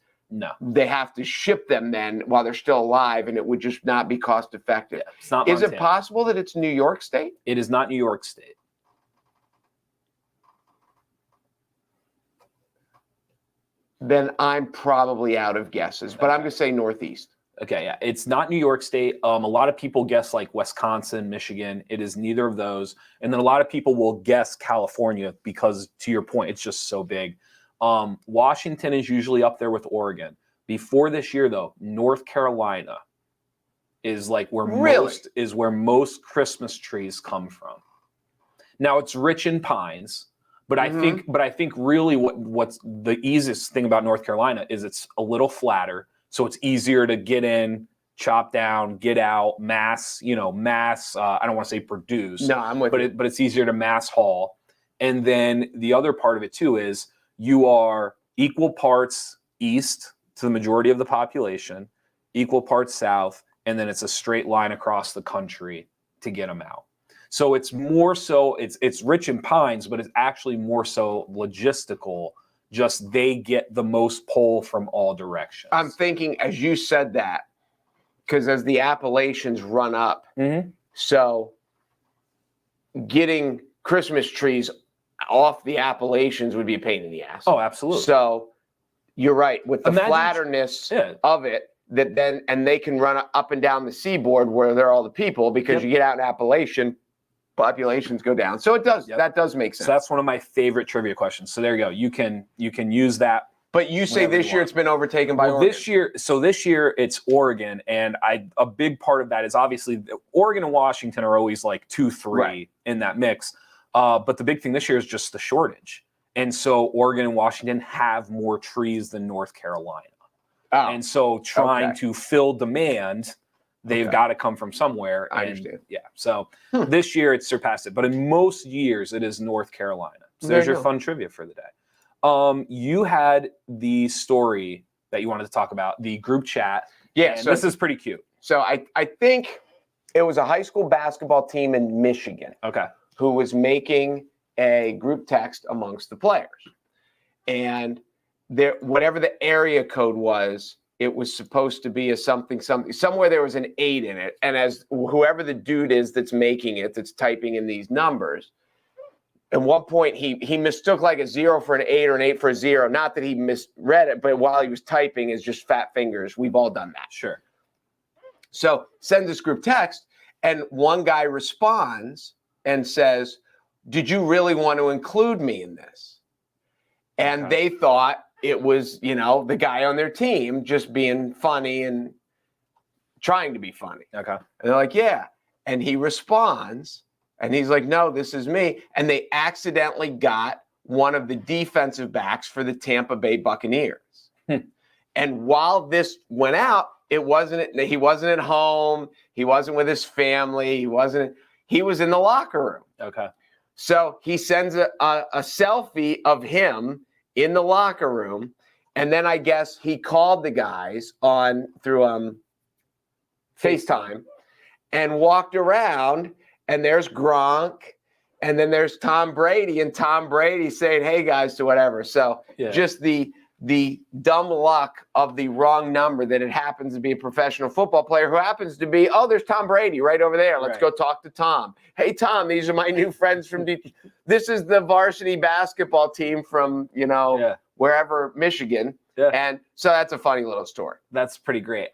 B: they have to ship them then while they're still alive, and it would just not be cost effective.
A: Yeah, it's not
B: Is
A: Montana.
B: it possible that it's New York State?
A: It is not New York State.
B: Then I'm probably out of guesses, but I'm going to say Northeast.
A: Okay, yeah, it's not New York State. A lot of people guess like Wisconsin, Michigan. It is neither of those. And then a lot of people will guess California because, to your point, it's just so big. Washington is usually up there with Oregon. Before this year, though, North Carolina is like where most Christmas trees come from. Now it's rich in pines. But I think really what's the easiest thing about North Carolina is it's a little flatter, so it's easier to get in, chop down, get out, mass. I don't want to say produce.
B: No, I'm with you.
A: But it's easier to mass haul. And then the other part of it too is you are equal parts east to the majority of the population, equal parts south, and then it's a straight line across the country to get them out. So it's more so, it's rich in pines, but it's actually more so logistical. Just they get the most pull from all directions.
B: I'm thinking, as you said that, because as the Appalachians run up, so getting Christmas trees off the Appalachians would be a pain in the ass.
A: Oh, absolutely.
B: So you're right, with the flatterness of it, that then, and they can run up and down the seaboard where there are all the people, because you get out in Appalachian, populations go down. So it does. That does make sense.
A: So that's one of my favorite trivia questions. So there you go. You can use that.
B: But you say this year it's been overtaken by Oregon.
A: This year it's Oregon, and a big part of that is obviously Oregon and Washington are always like 2-3 in that mix. But the big thing this year is just the shortage. And so Oregon and Washington have more trees than North Carolina.
B: Oh,
A: and so trying to fill demand, they've got to come from somewhere.
B: I understand.
A: Yeah. So this year it's surpassed it. But in most years it is North Carolina. So there's your fun trivia for the day. You had the story that you wanted to talk about, the group chat.
B: Yeah.
A: So this is pretty cute.
B: So I think it was a high school basketball team in Michigan.
A: Okay.
B: Who was making a group text amongst the players. And there, whatever the area code was, it was supposed to be a something. Somewhere there was an 8 in it. And as whoever the dude is that's making it, that's typing in these numbers, at one point he mistook like a 0 for an 8 or an 8 for a 0. Not that he misread it, but while he was typing, is just fat fingers. We've all done that.
A: Sure.
B: So send this group text, and one guy responds and says, "Did you really want to include me in this?" And they thought it was, the guy on their team just being funny and trying to be funny.
A: Okay.
B: And they're like, "Yeah." And he responds, and he's like, "No, this is me." And they accidentally got one of the defensive backs for the Tampa Bay Buccaneers. And while this went out, he wasn't at home. He wasn't with his family. He was in the locker room.
A: Okay.
B: So he sends a selfie of him in the locker room. And then I guess he called the guys through FaceTime and walked around, and there's Gronk, and then there's Tom Brady, and Tom Brady saying, "Hey guys," to whatever. So just the dumb luck of the wrong number that it happens to be a professional football player who happens to be, there's Tom Brady right over there. Let's go talk to Tom. "Hey, Tom, these are my new friends from this is the varsity basketball team from, wherever, Michigan." Yeah. And so that's a funny little story.
A: That's pretty great.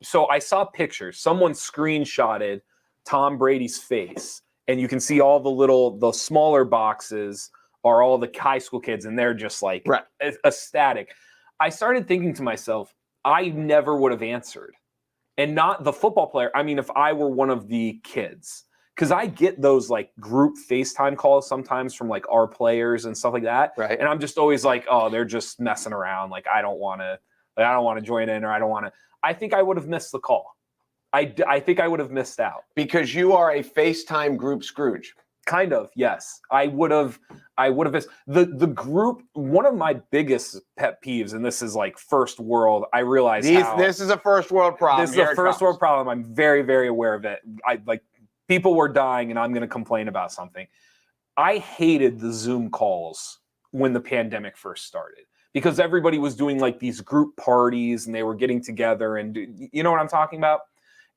A: So I saw pictures. Someone screenshotted Tom Brady's face, and you can see all the smaller boxes are all the high school kids, and they're just like ecstatic. I started thinking to myself, I never would have answered. And not the football player. I mean, if I were one of the kids, because I get those like group FaceTime calls sometimes from like our players and stuff like that.
B: Right.
A: And I'm just always like, oh, they're just messing around. Like, I don't want to join in, or I don't want to. I think I would have missed the call. I think I would have missed out.
B: Because you are a FaceTime group Scrooge.
A: Kind of, yes. I would have missed the group. One of my biggest pet peeves, and this is like first world. I realize
B: this is a first world problem.
A: This is a first world problem. I'm very, very aware of it. People were dying, and I'm going to complain about something. I hated the Zoom calls when the pandemic first started, because everybody was doing like these group parties, and they were getting together, and you know what I'm talking about?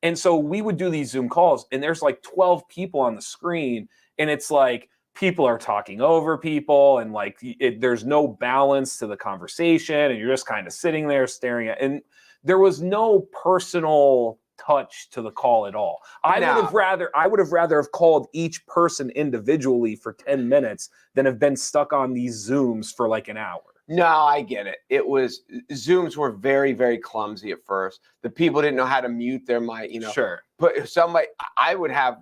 A: And so we would do these Zoom calls, and there's like 12 people on the screen, and it's like people are talking over people, and like there's no balance to the conversation, and you're just kind of sitting there staring at, and there was no personal touch to the call at all. I would have rather have called each person individually for 10 minutes than have been stuck on these Zooms for like an hour.
B: No, I get it. Zooms were very, very clumsy at first. The people didn't know how to mute their mic,
A: Sure.
B: But if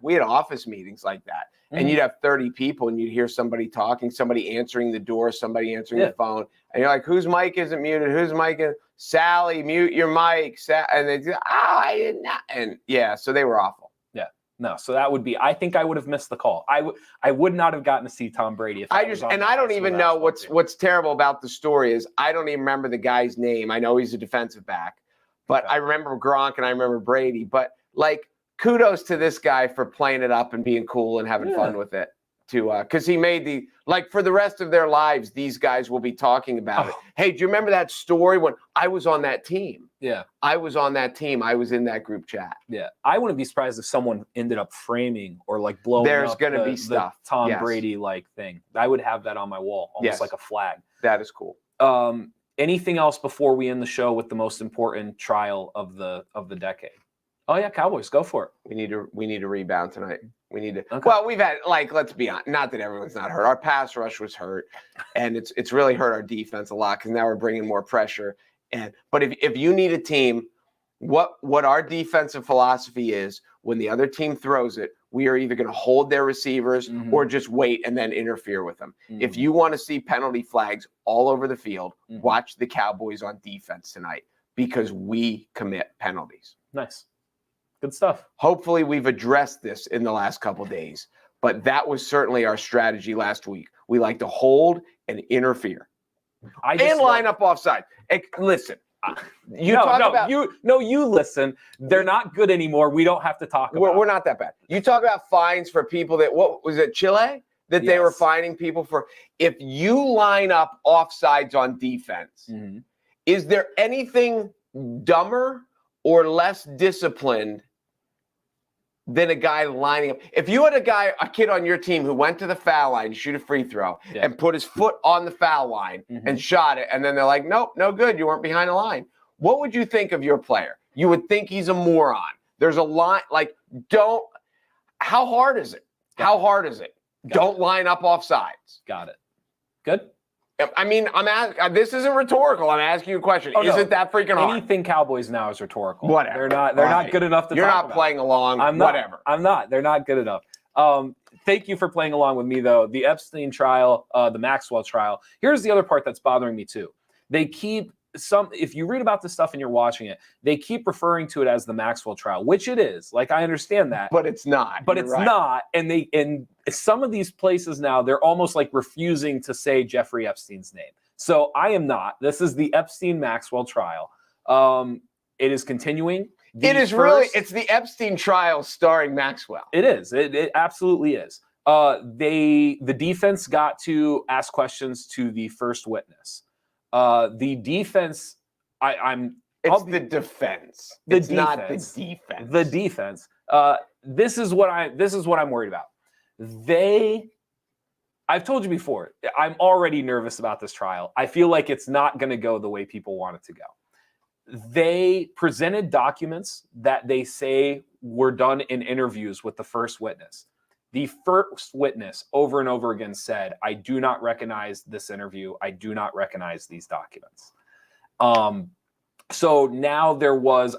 B: we had office meetings like that, and you'd have 30 people, and you'd hear somebody talking, somebody answering the door, somebody answering the phone, and you're like, whose mic isn't muted? Whose mic is? Sally, mute your mic. And they say, I did not. And so they were awful.
A: Yeah. No, so that would be. I think I would have missed the call. I would not have gotten to see Tom Brady if I don't
B: even know what's terrible about the story is I don't even remember the guy's name. I know he's a defensive back, but I remember Gronk and I remember Brady. But like, kudos to this guy for playing it up and being cool and having fun with it. Because he made for the rest of their lives, these guys will be talking about it. Hey, do you remember that story when I was on that team?
A: Yeah.
B: I was on that team. I was in that group chat.
A: Yeah. I wouldn't be surprised if someone ended up framing or like blowing
B: There's
A: up
B: going to be stuff.
A: the Tom Brady like thing. I would have that on my wall, almost like a flag.
B: That is cool.
A: Anything else before we end the show with the most important trial of the decade? Oh yeah, Cowboys, go for it.
B: We need to rebound tonight. We need to. Okay. Well, we've had let's be honest. Not that everyone's not hurt. Our pass rush was hurt, and it's really hurt our defense a lot because now we're bringing more pressure. But if you need a team, what our defensive philosophy is, when the other team throws it, we are either going to hold their receivers or just wait and then interfere with them. If you want to see penalty flags all over the field, watch the Cowboys on defense tonight because we commit penalties.
A: Nice. Good stuff.
B: Hopefully we've addressed this in the last couple of days, but that was certainly our strategy last week. We like to hold and interfere. And line up offside. Listen. You listen. They're not good anymore. We don't have to talk about We're not that bad. You talk about fines for people that, what was it, Chile? That they were fining people for. If you line up offsides on defense, is there anything dumber or less disciplined than a guy lining up? If you had a kid on your team who went to the foul line to shoot a free throw and put his foot on the foul line and shot it, and then they're like, nope, no good, you weren't behind the line. What would you think of your player? You would think he's a moron. There's a line, how hard is it? How hard is it? Don't line up offsides.
A: Got it. Good.
B: I mean, this isn't rhetorical. I'm asking you a question. Isn't that freaking hard?
A: Anything Cowboys now is rhetorical.
B: Whatever.
A: They're not good enough to
B: You're
A: talk
B: not
A: about.
B: playing along.
A: I'm not.
B: Whatever.
A: I'm not. They're not good enough. Thank you for playing along with me, though. The Epstein trial, the Maxwell trial. Here's the other part that's bothering me, too. They keep if you read about this stuff and you're watching it, they keep referring to it as the Maxwell trial, which it is. Like, I understand that.
B: But it's not.
A: But it's not. And some of these places now, they're almost like refusing to say Jeffrey Epstein's name. So I am not. This is the Epstein-Maxwell trial. It is continuing.
B: It's the Epstein trial starring Maxwell.
A: It is. It absolutely is. The defense got to ask questions to the first witness. The defense,
B: It's the defense. It's not the defense.
A: The defense. This is what I'm worried about. I've told you before, I'm already nervous about this trial. I feel like it's not going to go the way people want it to go. They presented documents that they say were done in interviews with the first witness. The first witness over and over again said, I do not recognize this interview. I do not recognize these documents. So now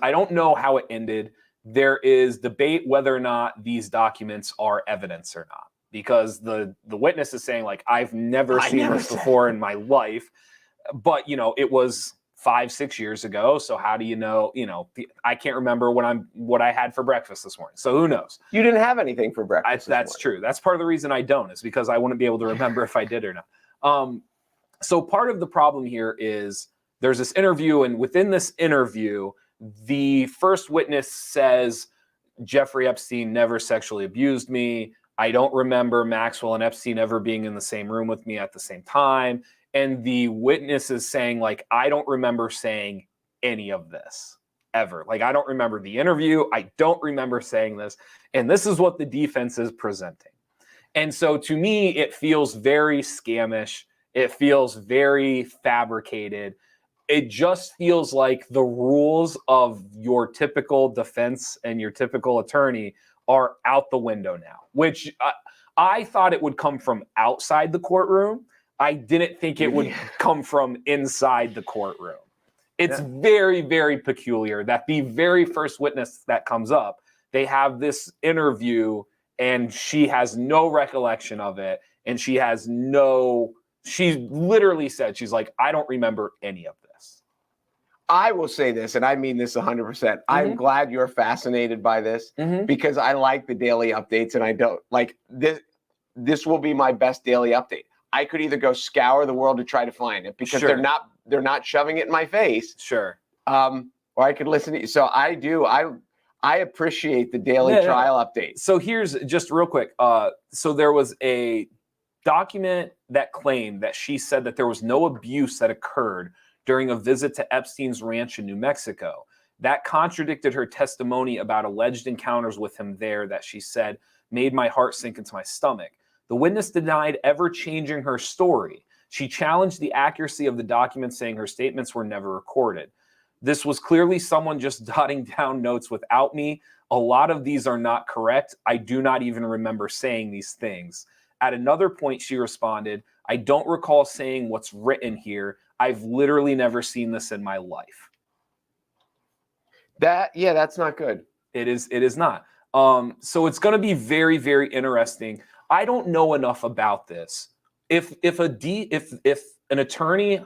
A: I don't know how it ended. There is debate whether or not these documents are evidence or not. Because the witness is saying, like, I've never seen this before in my life. But, it was 5-6 years ago. So how do you know, I can't remember what I had for breakfast this morning. So who knows?
B: You didn't have anything for breakfast.
A: That's true. That's part of the reason I don't, is because I wouldn't be able to remember if I did or not. So part of the problem here is there's this interview, and within this interview, the first witness says, Jeffrey Epstein never sexually abused me. I don't remember Maxwell and Epstein ever being in the same room with me at the same time. And the witness is saying, like, I don't remember saying any of this ever. Like, I don't remember the interview. I don't remember saying this. And this is what the defense is presenting. And so to me, it feels very scamish. It feels very fabricated. It just feels like the rules of your typical defense and your typical attorney are out the window now, which I thought it would come from outside the courtroom. I didn't think it would come from inside the courtroom. It's very, very peculiar that the very first witness that comes up, they have this interview and she has no recollection of it. And she literally said, she's like, I don't remember any of this.
B: I will say this, and I mean this 100%. I'm glad you're fascinated by this because I like the daily updates, and I don't like this. This will be my best daily update. I could either go scour the world to try to find it because they're not shoving it in my face.
A: Sure.
B: Or I could listen to you. So I do. I appreciate the daily trial update.
A: So here's just real quick. So there was a document that claimed that she said that there was no abuse that occurred during a visit to Epstein's ranch in New Mexico. That contradicted her testimony about alleged encounters with him there that she said made my heart sink into my stomach. The witness denied ever changing her story. She challenged the accuracy of the document, saying her statements were never recorded. This was clearly someone just jotting down notes without me. A lot of these are not correct. I do not even remember saying these things. At another point, she responded, I don't recall saying what's written here. I've literally never seen this in my life.
B: That's not good.
A: It is not. So it's going to be very, very interesting. I don't know enough about this. If an attorney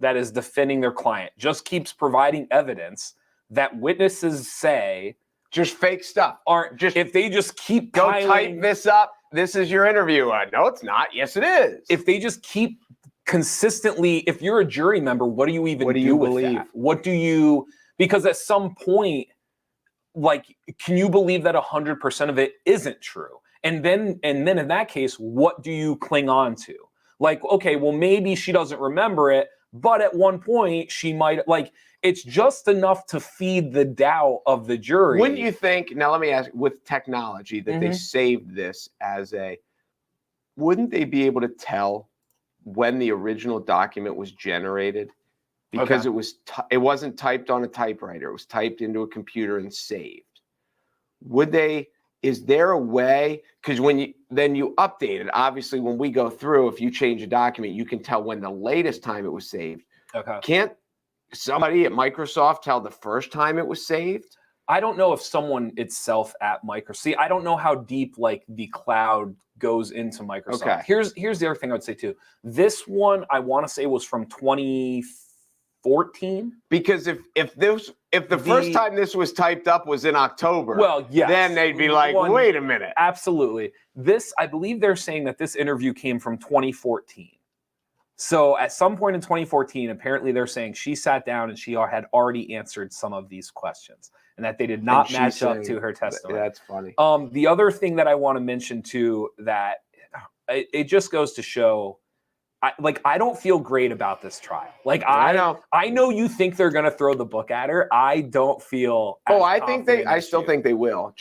A: that is defending their client just keeps providing evidence that witnesses say
B: just fake stuff,
A: aren't just if they just keep
B: go
A: piling,
B: type this up. This is your interview. No, it's not. Yes, it is.
A: If they just keep consistently, if you're a jury member, what do you even do with that? What do you? Because at some point, like, can you believe that 100% of it isn't true? And then in that case, what do you cling on to? Like, okay, well, maybe she doesn't remember it, but at one point she might, like, it's just enough to feed the doubt of the jury.
B: Wouldn't you think, now let me ask, with technology that they saved this as wouldn't they be able to tell when the original document was generated? Because it wasn't typed on a typewriter. It was typed into a computer and saved. Is there a way, because when you update it, obviously when we go through, if you change a document, you can tell when the latest time it was saved.
A: Okay.
B: Can't somebody at Microsoft tell the first time it was saved?
A: I don't know if someone itself at Microsoft. See, I don't know how deep like the cloud goes into Microsoft.
B: Okay.
A: Here's the other thing I would say too. This one I want to say was from 2014.
B: Because if the first time this was typed up was in October,
A: well, yes,
B: then they'd be like, wait a minute.
A: Absolutely. This, I believe they're saying that this interview came from 2014. So at some point in 2014, apparently they're saying she sat down and she had already answered some of these questions and that they did not match up to her testimony.
B: That's funny.
A: The other thing that I want to mention too, that it just goes to show, I don't feel great about this trial. Like I know you think they're going to throw the book at her. I don't feel.
B: I still think they will.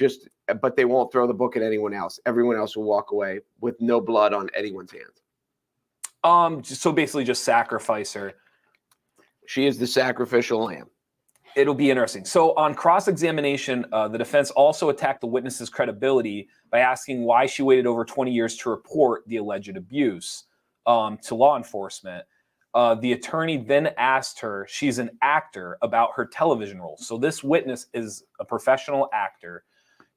B: But they won't throw the book at anyone else. Everyone else will walk away with no blood on anyone's hands.
A: So basically, just sacrifice her.
B: She is the sacrificial lamb.
A: It'll be interesting. So on cross-examination, the defense also attacked the witness's credibility by asking why she waited over 20 years to report the alleged abuse to law enforcement. The attorney then asked her, she's an actor, about her television roles. So this witness is a professional actor.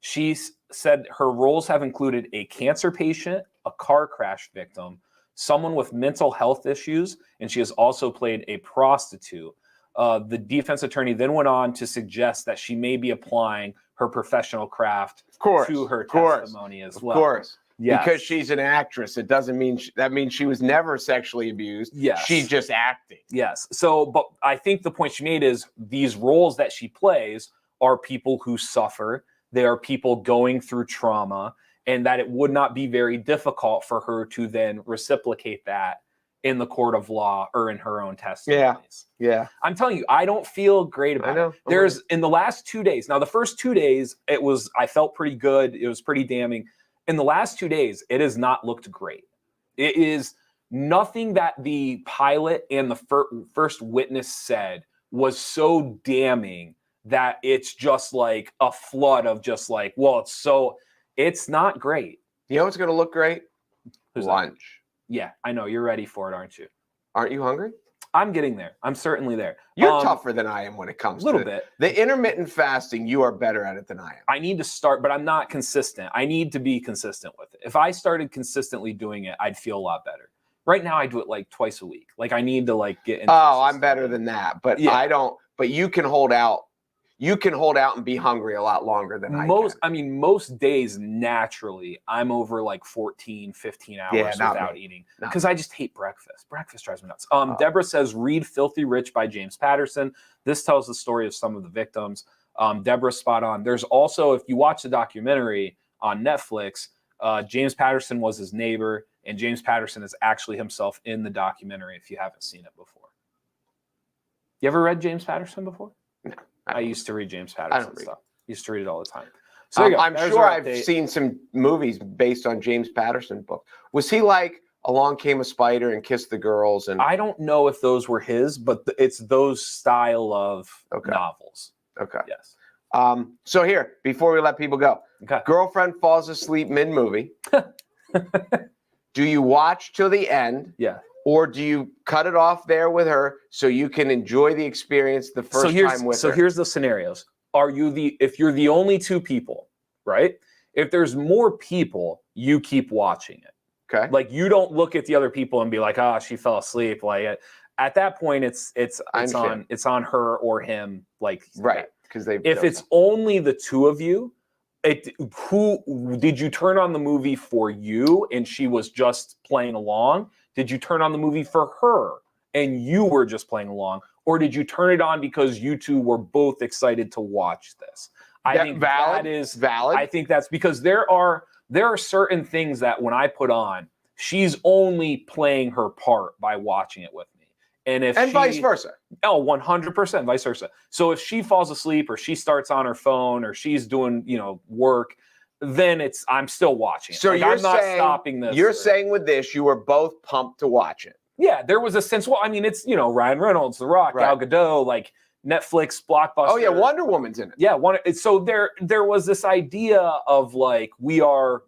A: She said her roles have included a cancer patient, a car crash victim, someone with mental health issues, and she has also played a prostitute. The defense attorney then went on to suggest that she may be applying her professional craft to her testimony as well.
B: Of course.
A: Yes.
B: Because she's an actress. It doesn't mean that means she was never sexually abused.
A: Yes.
B: She's just acting.
A: Yes. So, but I think the point she made is these roles that she plays are people who suffer. They are people going through trauma, and that it would not be very difficult for her to then reciprocate that in the court of law or in her own testimonies.
B: Yeah.
A: I'm telling you, I don't feel great about it. There's in the last 2 days. Now, the first 2 days, I felt pretty good. It was pretty damning. In the last 2 days, it has not looked great. It is nothing that the pilot and the first witness said was so damning that it's just like a flood of just like, well, it's not great.
B: You know what's going to look great? Lunch.
A: Yeah, I know. You're ready for it, aren't you?
B: Aren't you hungry?
A: I'm getting there. I'm certainly there.
B: You're tougher than I am when it comes to
A: bit.
B: The intermittent fasting, you are better at it than I am.
A: I need to start, but I'm not consistent. I need to be consistent with it. If I started consistently doing it, I'd feel a lot better. Right now, I do it like twice a week. Like I need to like get into
B: I'm better than that. But I don't, but you can hold out. You can hold out and be hungry a lot longer than I can.
A: I mean, most days, naturally, I'm over like 14, 15 hours without eating because I just hate breakfast. Breakfast drives me nuts. Deborah says, read Filthy Rich by James Patterson. This tells the story of some of the victims. Deborah's spot on. There's also, if you watch the documentary on Netflix, James Patterson was his neighbor, and James Patterson is actually himself in the documentary if you haven't seen it before. You ever read James Patterson before?
B: No.
A: I used to read James Patterson stuff. Used to read it all the time.
B: So I'm sure I've seen some movies based on James Patterson book. Was he like Along Came a Spider and Kissed the Girls? And
A: I don't know if those were his, but it's those style of novels.
B: Okay.
A: Yes.
B: So here, before we let people go, girlfriend falls asleep mid-movie. Do you watch till the end?
A: Yeah.
B: Or do you cut it off there with her so you can enjoy the experience the first time with her?
A: So here's the scenarios. If you're the only two people, right? If there's more people, you keep watching it.
B: Okay.
A: Like, you don't look at the other people and be like, oh, she fell asleep. Like, at that point, it's on her or him. Like,
B: right, because
A: if it's only the two of you, who did you turn on the movie for you and she was just playing along? Did you turn on the movie for her and you were just playing along? Or did you turn it on because you two were both excited to watch this? I think that is
B: valid.
A: I think that's because there are certain things that when I put on, she's only playing her part by watching it with me. And
B: vice versa.
A: Oh, 100% vice versa. So if she falls asleep or she starts on her phone or she's doing, work, then I'm still watching it.
B: So
A: like, I'm not stopping this.
B: You're saying with this, you were both pumped to watch it.
A: Yeah, there was a sense. Well, I mean, it's, Ryan Reynolds, The Rock, Gal Gadot, like Netflix, Blockbuster.
B: Oh yeah, Wonder Woman's in it.
A: Yeah, so there was this idea of like, we're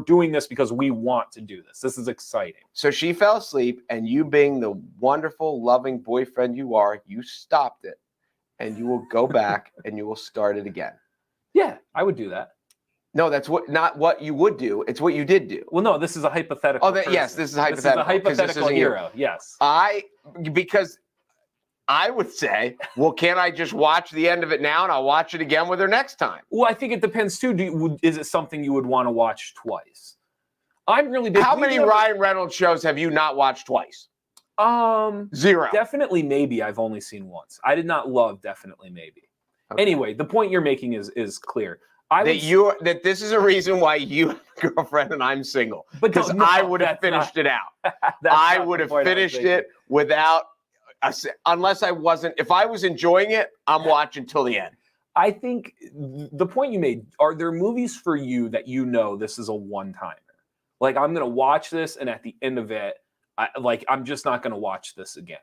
A: doing this because we want to do this. This is exciting.
B: So she fell asleep, and you, being the wonderful, loving boyfriend you are, you stopped it, and you will go back and you will start it again.
A: Yeah, I would do that.
B: No, that's not what you would do. It's what you did do.
A: Well, no, this is a hypothetical.
B: Yes, this is hypothetical.
A: This is a hypothetical hero. Yes.
B: Because I would say, well, can't I just watch the end of it now and I'll watch it again with her next time?
A: Well, I think it depends too. Is it something you would want to watch twice? I'm really big.
B: How many Ryan Reynolds shows have you not watched twice? Zero.
A: Definitely Maybe I've only seen once. I did not love Definitely Maybe. Okay. Anyway, the point you're making is clear.
B: That this is a reason why you have a girlfriend and I'm single. Because I would have finished it out. I would have finished it without, unless I wasn't. If I was enjoying it, I'm watching till the end.
A: I think the point you made, are there movies for you that this is a one-timer? Like, I'm going to watch this, and at the end of it, I'm just not going to watch this again.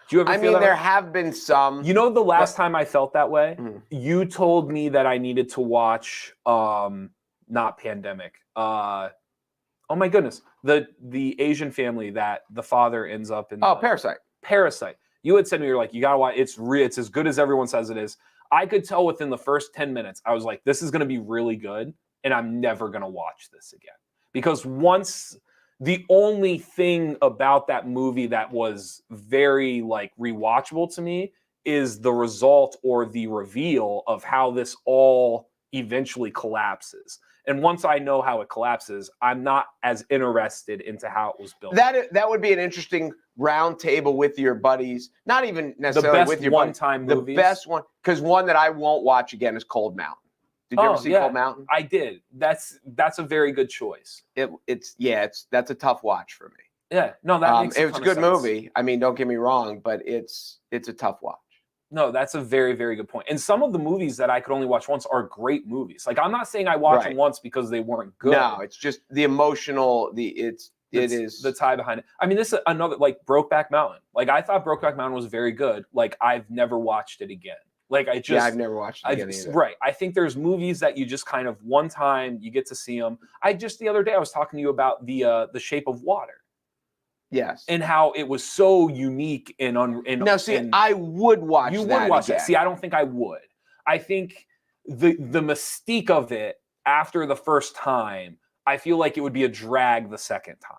A: Do you ever feel that
B: there
A: way?
B: have been some.
A: The last time I felt that way, you told me that I needed to watch, not Pandemic. Oh my goodness, the Asian family that the father ends up in.
B: Parasite.
A: Parasite. You had said to me, you're like, you gotta watch. It's as good as everyone says it is. I could tell within the first 10 minutes, I was like, this is gonna be really good, and I'm never gonna watch this again. Because the only thing about that movie that was very rewatchable to me is the result or the reveal of how this all eventually collapses. And once I know how it collapses, I'm not as interested into how it was built.
B: That would be an interesting round table with your buddies. Not even necessarily with your
A: one-time movies.
B: The best one, because one that I won't watch again is Cold Mountain. Did you ever see Cold Mountain?
A: I did. That's a very good choice.
B: That's a tough watch for me.
A: Yeah, no, that makes
B: it's a good movie. I mean, don't get me wrong, but it's a tough watch. No,
A: that's a very, very good point. And some of the movies that I could only watch once are great movies. Like, I'm not saying I watch them once because they weren't good.
B: No, it's just the emotional. It is
A: the tie behind it. I mean, this is another Brokeback Mountain. Like, I thought Brokeback Mountain was very good. Like, I've never watched it again.
B: I've never watched it again either.
A: Right. I think there's movies that you just kind of one time you get to see them. The other day I was talking to you about the Shape of Water.
B: Yes.
A: And how it was so unique and
B: I would watch that.
A: You would watch
B: again.
A: it. See, I don't think I would. I think the mystique of it after the first time, I feel like it would be a drag the second time.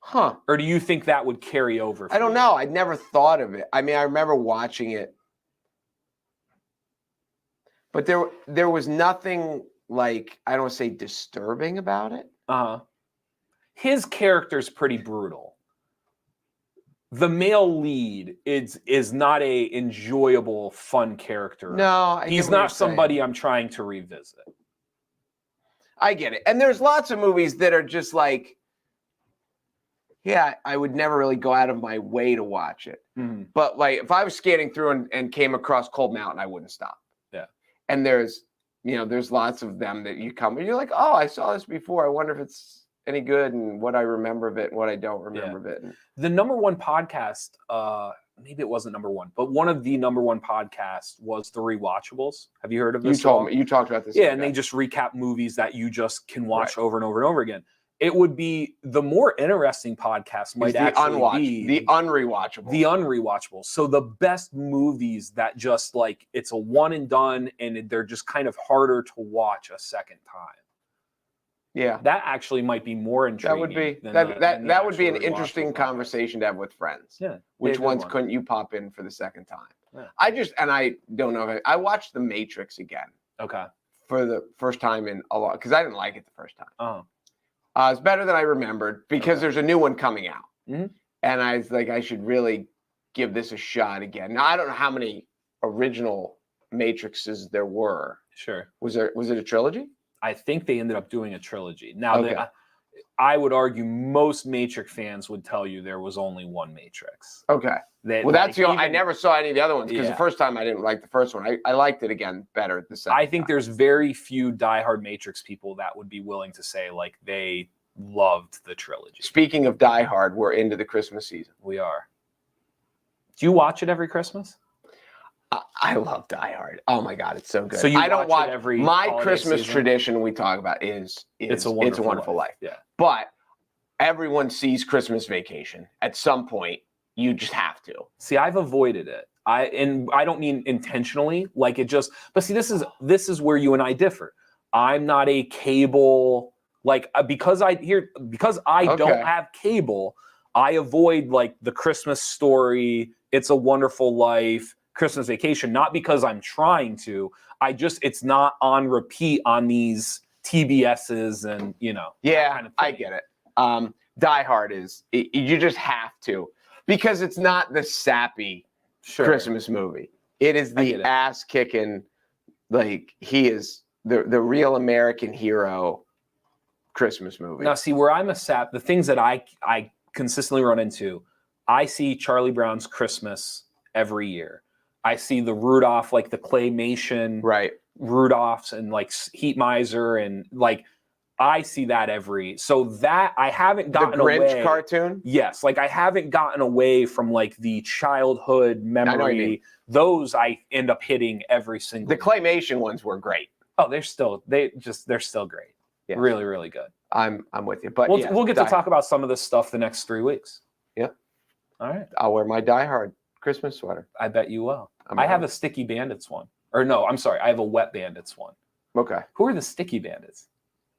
B: Huh.
A: Or do you think that would carry over?
B: I don't know. I'd never thought of it. I mean, I remember watching it. But there was nothing I don't want to say disturbing about it.
A: His character's pretty brutal. The male lead is not a enjoyable, fun charter.
B: No,
A: he's not somebody I'm trying to revisit.
B: I get it. And there's lots of movies that are just I would never really go out of my way to watch it.
A: Mm-hmm.
B: But if I was scanning through and came across Cold Mountain, I wouldn't stop.
A: Yeah.
B: And there's lots of them that you come and you're like, oh, I saw this before. I wonder if it's any good and what I remember of it and what I don't remember of it.
A: The number one podcast, maybe it wasn't number one, but one of the number one podcasts was The Rewatchables. Have you heard of this?
B: You told me. You talked about this.
A: Yeah, and they just recap movies that you just can watch over and over and over again. it would be the more interesting podcast might actually be
B: the unrewatchable.
A: The unrewatchable. So the best movies that just like it's a one and done, and they're just kind of harder to watch a second time.
B: Yeah,
A: that actually might be more intriguing.
B: That would be an interesting conversation to have with friends.
A: Yeah,
B: which ones couldn't you pop in for the second time?
A: Yeah.
B: I don't know. I watched The Matrix again.
A: Okay.
B: For the first time in a lot, because I didn't like it the first time.
A: Oh.
B: It's better than I remembered because there's a new one coming out,
A: mm-hmm.
B: and I was like, I should really give this a shot again. Now I don't know how many original Matrixes there were.
A: Sure.
B: Was it a trilogy?
A: I think they ended up doing a trilogy. Now, I would argue most Matrix fans would tell you there was only one Matrix.
B: Okay. That's I never saw any of the other ones because the first time I didn't like the first one. I liked it again better the second
A: I think there's very few diehard Matrix people that would be willing to say like they loved the trilogy.
B: Speaking of diehard, we're into the Christmas season.
A: We are. Do you watch it every Christmas?
B: I love Die Hard. Oh my God, it's so good.
A: So
B: I don't watch
A: it every
B: my Christmas
A: season?
B: Tradition we talk about is
A: It's a Wonderful Life.
B: Yeah. But everyone sees Christmas Vacation at some point. You just have to.
A: See, I've avoided it. I don't mean intentionally, like it just, but see, this is where you and I differ. I'm not a cable, like because I don't have cable, I avoid like the Christmas Story, It's a Wonderful Life, Christmas Vacation, not because I'm trying to. It's not on repeat on these TBSs and
B: Yeah,
A: kind of
B: I get it. Die Hard you just have to, because it's not the sappy Christmas movie. It is the ass kicking, like he is the real American hero Christmas movie.
A: Now, see where I'm a sap. The things that I consistently run into, I see Charlie Brown's Christmas every year. I see the Rudolph, like the claymation,
B: right?
A: Rudolphs and like Heat Miser and like I see that so that I haven't gotten
B: the Grinch
A: away.
B: Cartoon.
A: Yes, like I haven't gotten away from like the childhood memory. Those I end up hitting every single.
B: The claymation ones were great.
A: Oh, they're still great. Yes. Really, really good.
B: I'm with you, but
A: we'll get to talk about some of this stuff the next 3 weeks.
B: Yeah.
A: All right.
B: I'll wear my Die Hard Christmas sweater.
A: I bet you will. I have a Sticky Bandits one. Or no, I'm sorry. I have a Wet Bandits one.
B: Okay.
A: Who are the Sticky Bandits?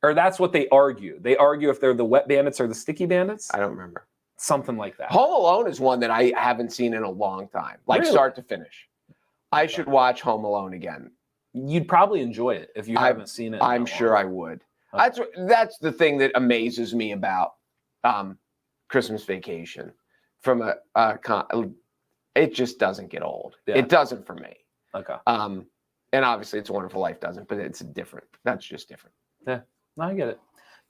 A: Or that's what they argue. They argue if they're the Wet Bandits or the Sticky Bandits.
B: I don't remember.
A: Something like that.
B: Home Alone is one that I haven't seen in a long time, like
A: really?
B: Start to finish. I should watch Home Alone again.
A: You'd probably enjoy it if you haven't seen it.
B: I'm sure I would. Okay. That's the thing that amazes me about Christmas Vacation. From it just doesn't get old. Yeah. It doesn't for me.
A: Okay.
B: And obviously, It's a Wonderful Life doesn't, but it's different. That's just different.
A: Yeah, I get it.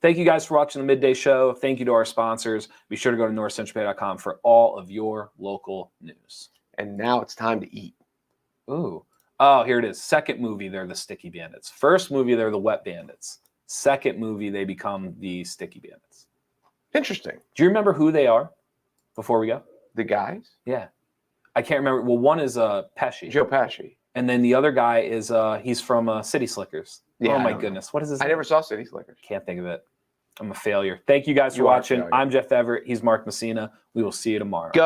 A: Thank you guys for watching the Midday Show. Thank you to our sponsors. Be sure to go to NorthcentralPa.com for all of your local news.
B: And now it's time to eat.
A: Ooh. Oh, here it is. Second movie, they're the Sticky Bandits. First movie, they're the Wet Bandits. Second movie, they become the Sticky Bandits.
B: Interesting.
A: Do you remember who they are before we go?
B: The guys?
A: Yeah. I can't remember. Well, one is Pesci.
B: Joe Pesci.
A: And then the other guy is he's from City Slickers. Yeah, oh my goodness. What is his name?
B: I never saw City Slickers.
A: Can't think of it. I'm a failure. Thank you guys for watching. I'm Jeff Everett. He's Mark Messina. We will see you tomorrow.
B: Go.